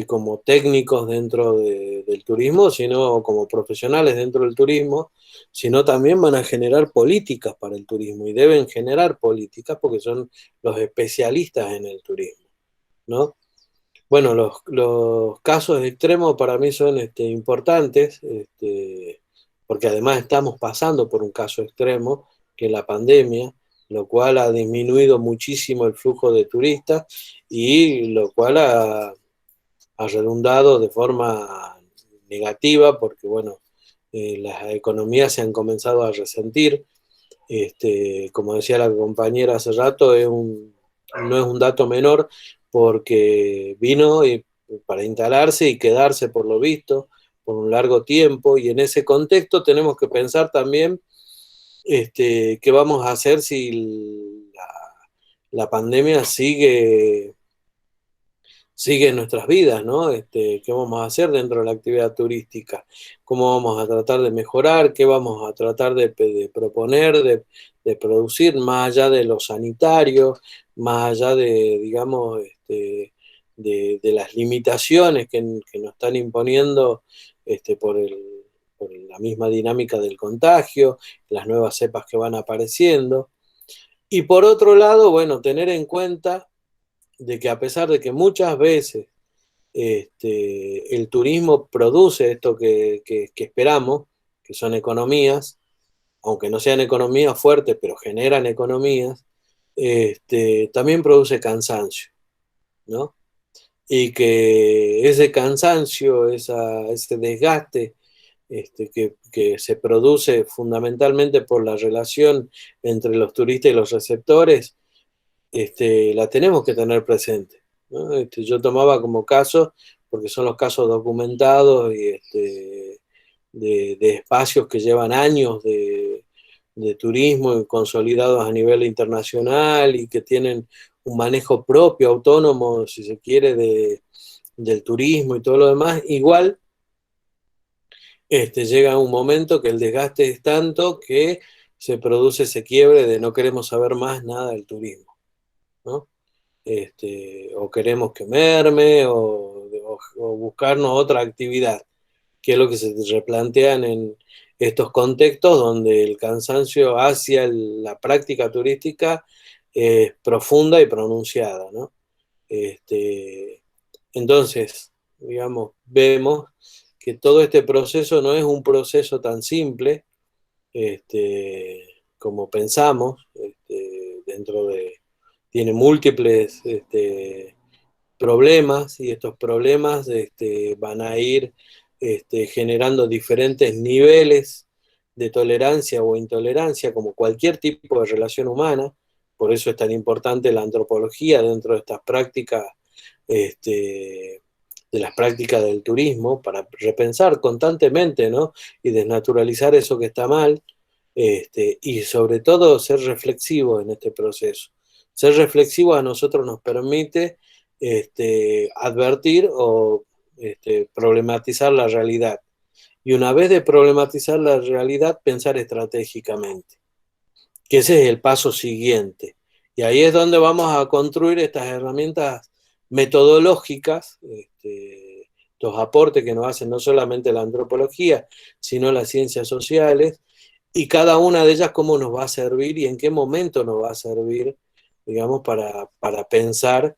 como técnicos dentro del turismo, sino como profesionales dentro del turismo, sino también van a generar políticas para el turismo y deben generar políticas porque son los especialistas en el turismo, ¿no? Bueno, los casos extremos para mí son importantes, porque además estamos pasando por un caso extremo, que es la pandemia, lo cual ha disminuido muchísimo el flujo de turistas y lo cual ha redundado de forma negativa, porque bueno, las economías se han comenzado a resentir. Como decía la compañera hace rato, no es un dato menor, porque vino para instalarse y quedarse por lo visto por un largo tiempo, y en ese contexto tenemos que pensar también qué vamos a hacer si la pandemia sigue en nuestras vidas, ¿no? ¿Qué vamos a hacer dentro de la actividad turística? ¿Cómo vamos a tratar de mejorar? ¿Qué vamos a tratar de proponer, de producir, más allá de lo sanitario, más allá de, digamos, de las limitaciones que nos están imponiendo por la misma dinámica del contagio, las nuevas cepas que van apareciendo? Y por otro lado, bueno, tener en cuenta de que a pesar de que muchas veces el turismo produce esto que esperamos, que son economías, aunque no sean economías fuertes, pero generan economías, también produce cansancio, ¿no? Y que ese cansancio, ese desgaste que se produce fundamentalmente por la relación entre los turistas y los receptores, la tenemos que tener presente, ¿no? Yo tomaba como caso, porque son los casos documentados y de espacios que llevan años de turismo y consolidados a nivel internacional y que tienen un manejo propio, autónomo, si se quiere, del turismo y todo lo demás. Igual llega un momento que el desgaste es tanto que se produce ese quiebre de no queremos saber más nada del turismo, ¿no? O queremos que merme o buscarnos otra actividad, que es lo que se replantean en estos contextos donde el cansancio hacia la práctica turística es profunda y pronunciada, ¿no? Entonces, digamos, vemos que todo este proceso no es un proceso tan simple como pensamos, tiene múltiples problemas, y estos problemas van a ir generando diferentes niveles de tolerancia o intolerancia, como cualquier tipo de relación humana. Por eso es tan importante la antropología dentro de estas prácticas, de las prácticas del turismo, para repensar constantemente, ¿no? Y desnaturalizar eso que está mal, y sobre todo ser reflexivo en este proceso. Ser reflexivo a nosotros nos permite advertir o problematizar la realidad. Y una vez de problematizar la realidad, pensar estratégicamente, que ese es el paso siguiente. Y ahí es donde vamos a construir estas herramientas metodológicas, estos aportes que nos hacen no solamente la antropología, sino las ciencias sociales, y cada una de ellas cómo nos va a servir y en qué momento nos va a servir, digamos, para pensar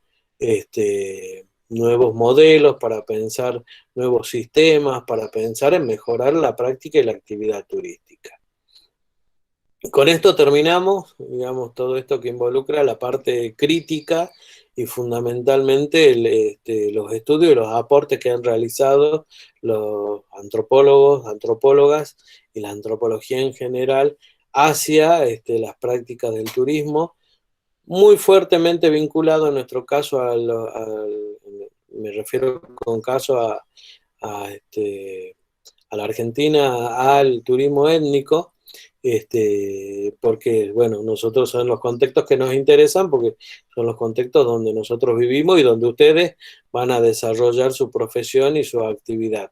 nuevos modelos, para pensar nuevos sistemas, para pensar en mejorar la práctica y la actividad turística. Con esto terminamos, digamos, todo esto que involucra la parte crítica y fundamentalmente los estudios y los aportes que han realizado los antropólogos, antropólogas y la antropología en general hacia las prácticas del turismo, muy fuertemente vinculado en nuestro caso me refiero con caso a la Argentina, al turismo étnico, porque, bueno, nosotros son los contextos que nos interesan, porque son los contextos donde nosotros vivimos y donde ustedes van a desarrollar su profesión y su actividad.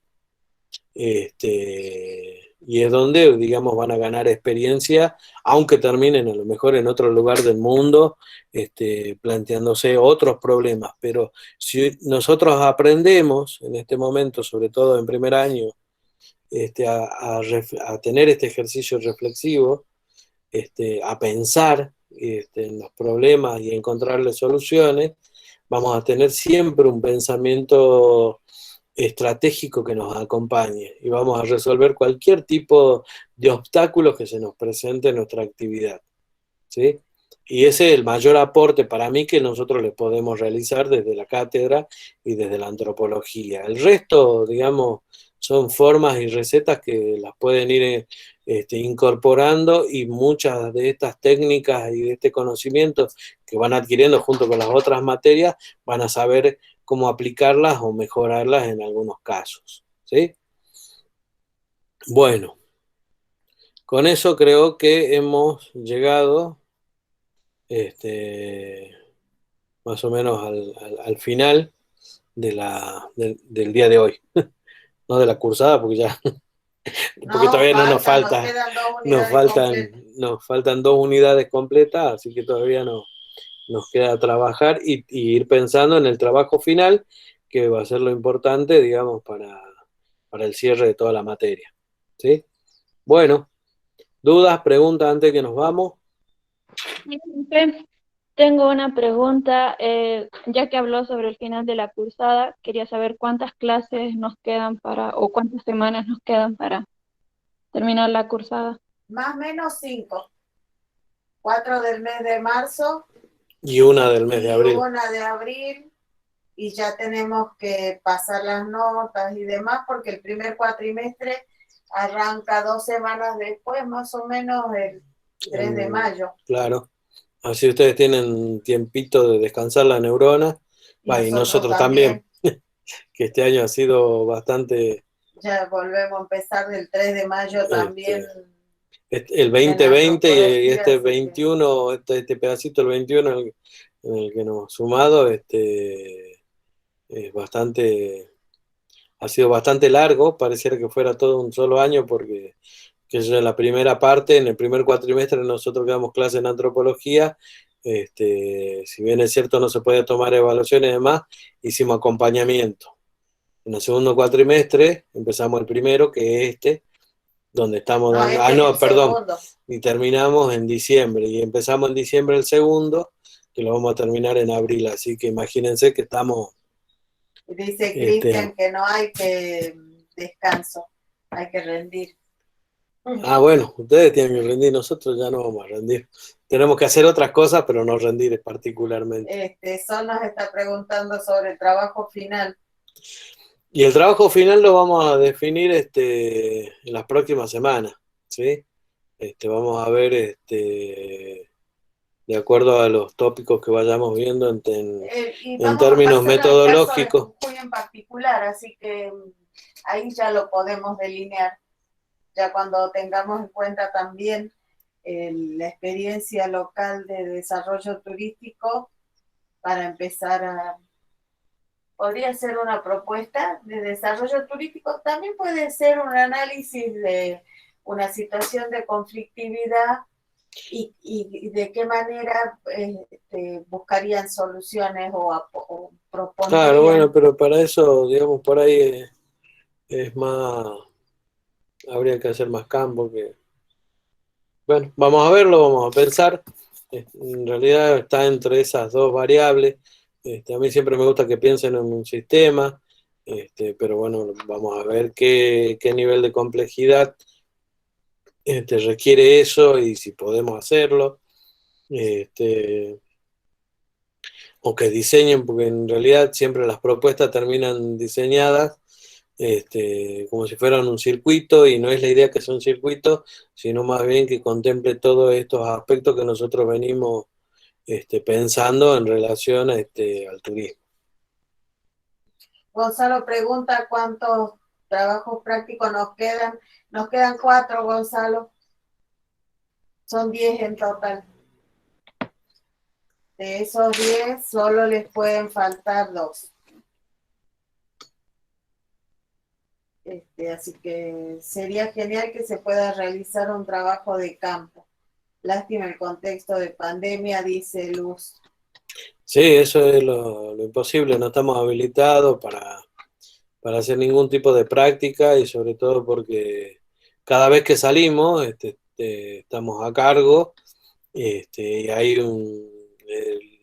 Y es donde, digamos, van a ganar experiencia, aunque terminen a lo mejor en otro lugar del mundo, planteándose otros problemas. Pero si nosotros aprendemos en este momento, sobre todo en primer año, a tener este ejercicio reflexivo, a pensar en los problemas y encontrarle soluciones, vamos a tener siempre un pensamiento estratégico que nos acompañe y vamos a resolver cualquier tipo de obstáculos que se nos presente en nuestra actividad, ¿sí? Y ese es el mayor aporte para mí que nosotros le podemos realizar desde la cátedra y desde la antropología. El resto, digamos, son formas y recetas que las pueden ir incorporando, y muchas de estas técnicas y de este conocimiento que van adquiriendo junto con las otras materias van a saber cómo aplicarlas o mejorarlas en algunos casos, ¿sí? Bueno, con eso creo que hemos llegado más o menos al final del día de hoy. No de la cursada, porque ya porque todavía no nos falta, nos faltan 2 unidades completas, así que todavía nos queda trabajar y ir pensando en el trabajo final, que va a ser lo importante, digamos, para el cierre de toda la materia, ¿sí? Bueno, ¿dudas, preguntas antes que nos vamos? Tengo una pregunta, ya que habló sobre el final de la cursada, quería saber cuántas clases nos quedan o cuántas semanas nos quedan para terminar la cursada. Más o menos 5. 4 del mes de marzo. Y una del mes de abril. Y una de abril, y ya tenemos que pasar las notas y demás, porque el primer cuatrimestre arranca 2 semanas después, más o menos el 3 de mayo. Claro. Así ustedes tienen tiempito de descansar la neurona, y nosotros también, que este año ha sido bastante... Ya volvemos a empezar del 3 de mayo también. El 2020 y este 21, este pedacito, el 21 en el que nos hemos sumado, es bastante ha sido bastante largo, pareciera que fuera todo un solo año porque que yo en la primera parte, en el primer cuatrimestre nosotros que damos clase en antropología, si bien es cierto no se puede tomar evaluaciones y demás, hicimos acompañamiento. En el segundo cuatrimestre empezamos el primero, que es donde estamos dando, perdón, y terminamos en diciembre, y empezamos en diciembre el segundo, que lo vamos a terminar en abril, así que imagínense que estamos... Dice Cristian que no hay que descanso, hay que rendir. Ah, bueno, ustedes tienen que rendir, nosotros ya no vamos a rendir. Tenemos que hacer otras cosas, pero no rendir particularmente. Sol nos está preguntando sobre el trabajo final. Y el trabajo final lo vamos a definir en las próximas semanas, ¿sí? Vamos a ver, de acuerdo a los tópicos que vayamos viendo en términos metodológicos. Muy en particular, así que ahí ya lo podemos delinear. Ya cuando tengamos en cuenta también la experiencia local de desarrollo turístico, para empezar a... Podría ser una propuesta de desarrollo turístico, también puede ser un análisis de una situación de conflictividad y de qué manera buscarían soluciones o propondrían. Claro, bueno, pero para eso, digamos, por ahí es más... Habría que hacer más campo que... Bueno, vamos a verlo, vamos a pensar. En realidad está entre esas dos variables. A mí siempre me gusta que piensen en un sistema, pero bueno, vamos a ver qué nivel de complejidad requiere eso y si podemos hacerlo. O que diseñen, porque en realidad siempre las propuestas terminan diseñadas como si fueran un circuito, y no es la idea que sea un circuito, sino más bien que contemple todos estos aspectos que nosotros venimos pensando en relación al turismo. Gonzalo pregunta cuántos trabajos prácticos nos quedan. Nos quedan 4, Gonzalo. Son 10 en total. De esos 10, solo les pueden faltar 2. Así que sería genial que se pueda realizar un trabajo de campo. Lástima el contexto de pandemia, dice Luz. Sí, eso es lo imposible, no estamos habilitados para hacer ningún tipo de práctica, y sobre todo porque cada vez que salimos estamos a cargo, y hay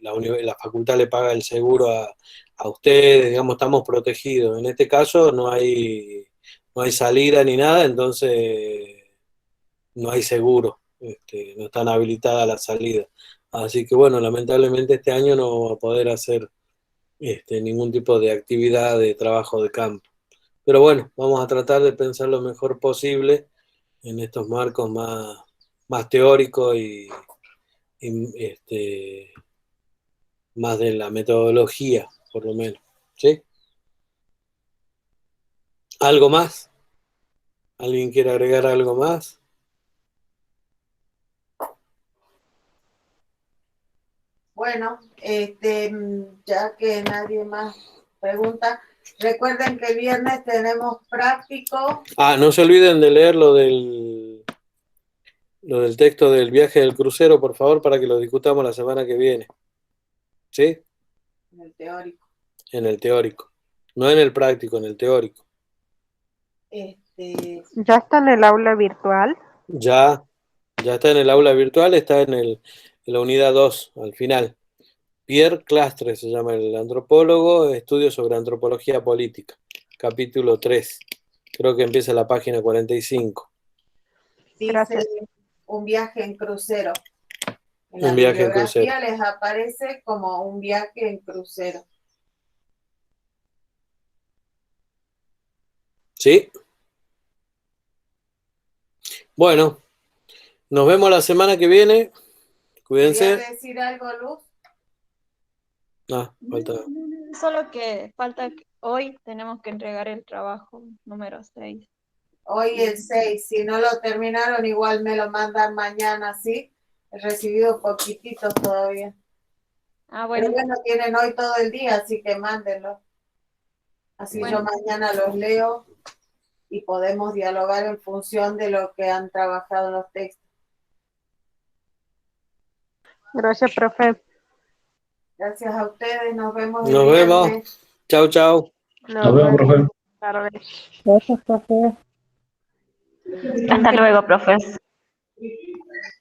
la facultad le paga el seguro a ustedes, digamos, estamos protegidos. En este caso no hay salida ni nada, entonces no hay seguro, no están habilitadas las salidas. Así que bueno, lamentablemente este año no vamos a poder hacer ningún tipo de actividad de trabajo de campo. Pero bueno, vamos a tratar de pensar lo mejor posible en estos marcos más teóricos y más de la metodología, por lo menos. ¿Sí? ¿Algo más? ¿Alguien quiere agregar algo más? Bueno, ya que nadie más pregunta, recuerden que el viernes tenemos práctico. No se olviden de leer lo del texto del viaje del crucero, por favor, para que lo discutamos la semana que viene. ¿Sí? En el teórico. En el teórico. No en el práctico, en el teórico. ¿Ya está en el aula virtual? Ya está en el aula virtual, está en la unidad 2, al final. Pierre Clastres se llama el antropólogo, estudios sobre antropología política, capítulo 3. Creo que empieza la página 45. Dice un viaje en crucero. En un viaje en crucero. Les aparece como un viaje en crucero. ¿Sí? Bueno, nos vemos la semana que viene. Cuídense. ¿Querías decir algo, Luz? Falta. Solo que falta que hoy tenemos que entregar el trabajo número 6. Hoy el 6, si no lo terminaron, igual me lo mandan mañana, ¿sí? He recibido poquititos todavía. Bueno. Pero bueno, tienen hoy todo el día, así que mándenlo. Así Bueno. yo mañana los leo y podemos dialogar en función de lo que han trabajado en los textos. Gracias, profe. Gracias a ustedes, nos vemos. Nos vemos. Chau, chau. Nos vemos, profe. Gracias, profe. Hasta luego, profes.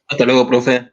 Hasta luego, profe.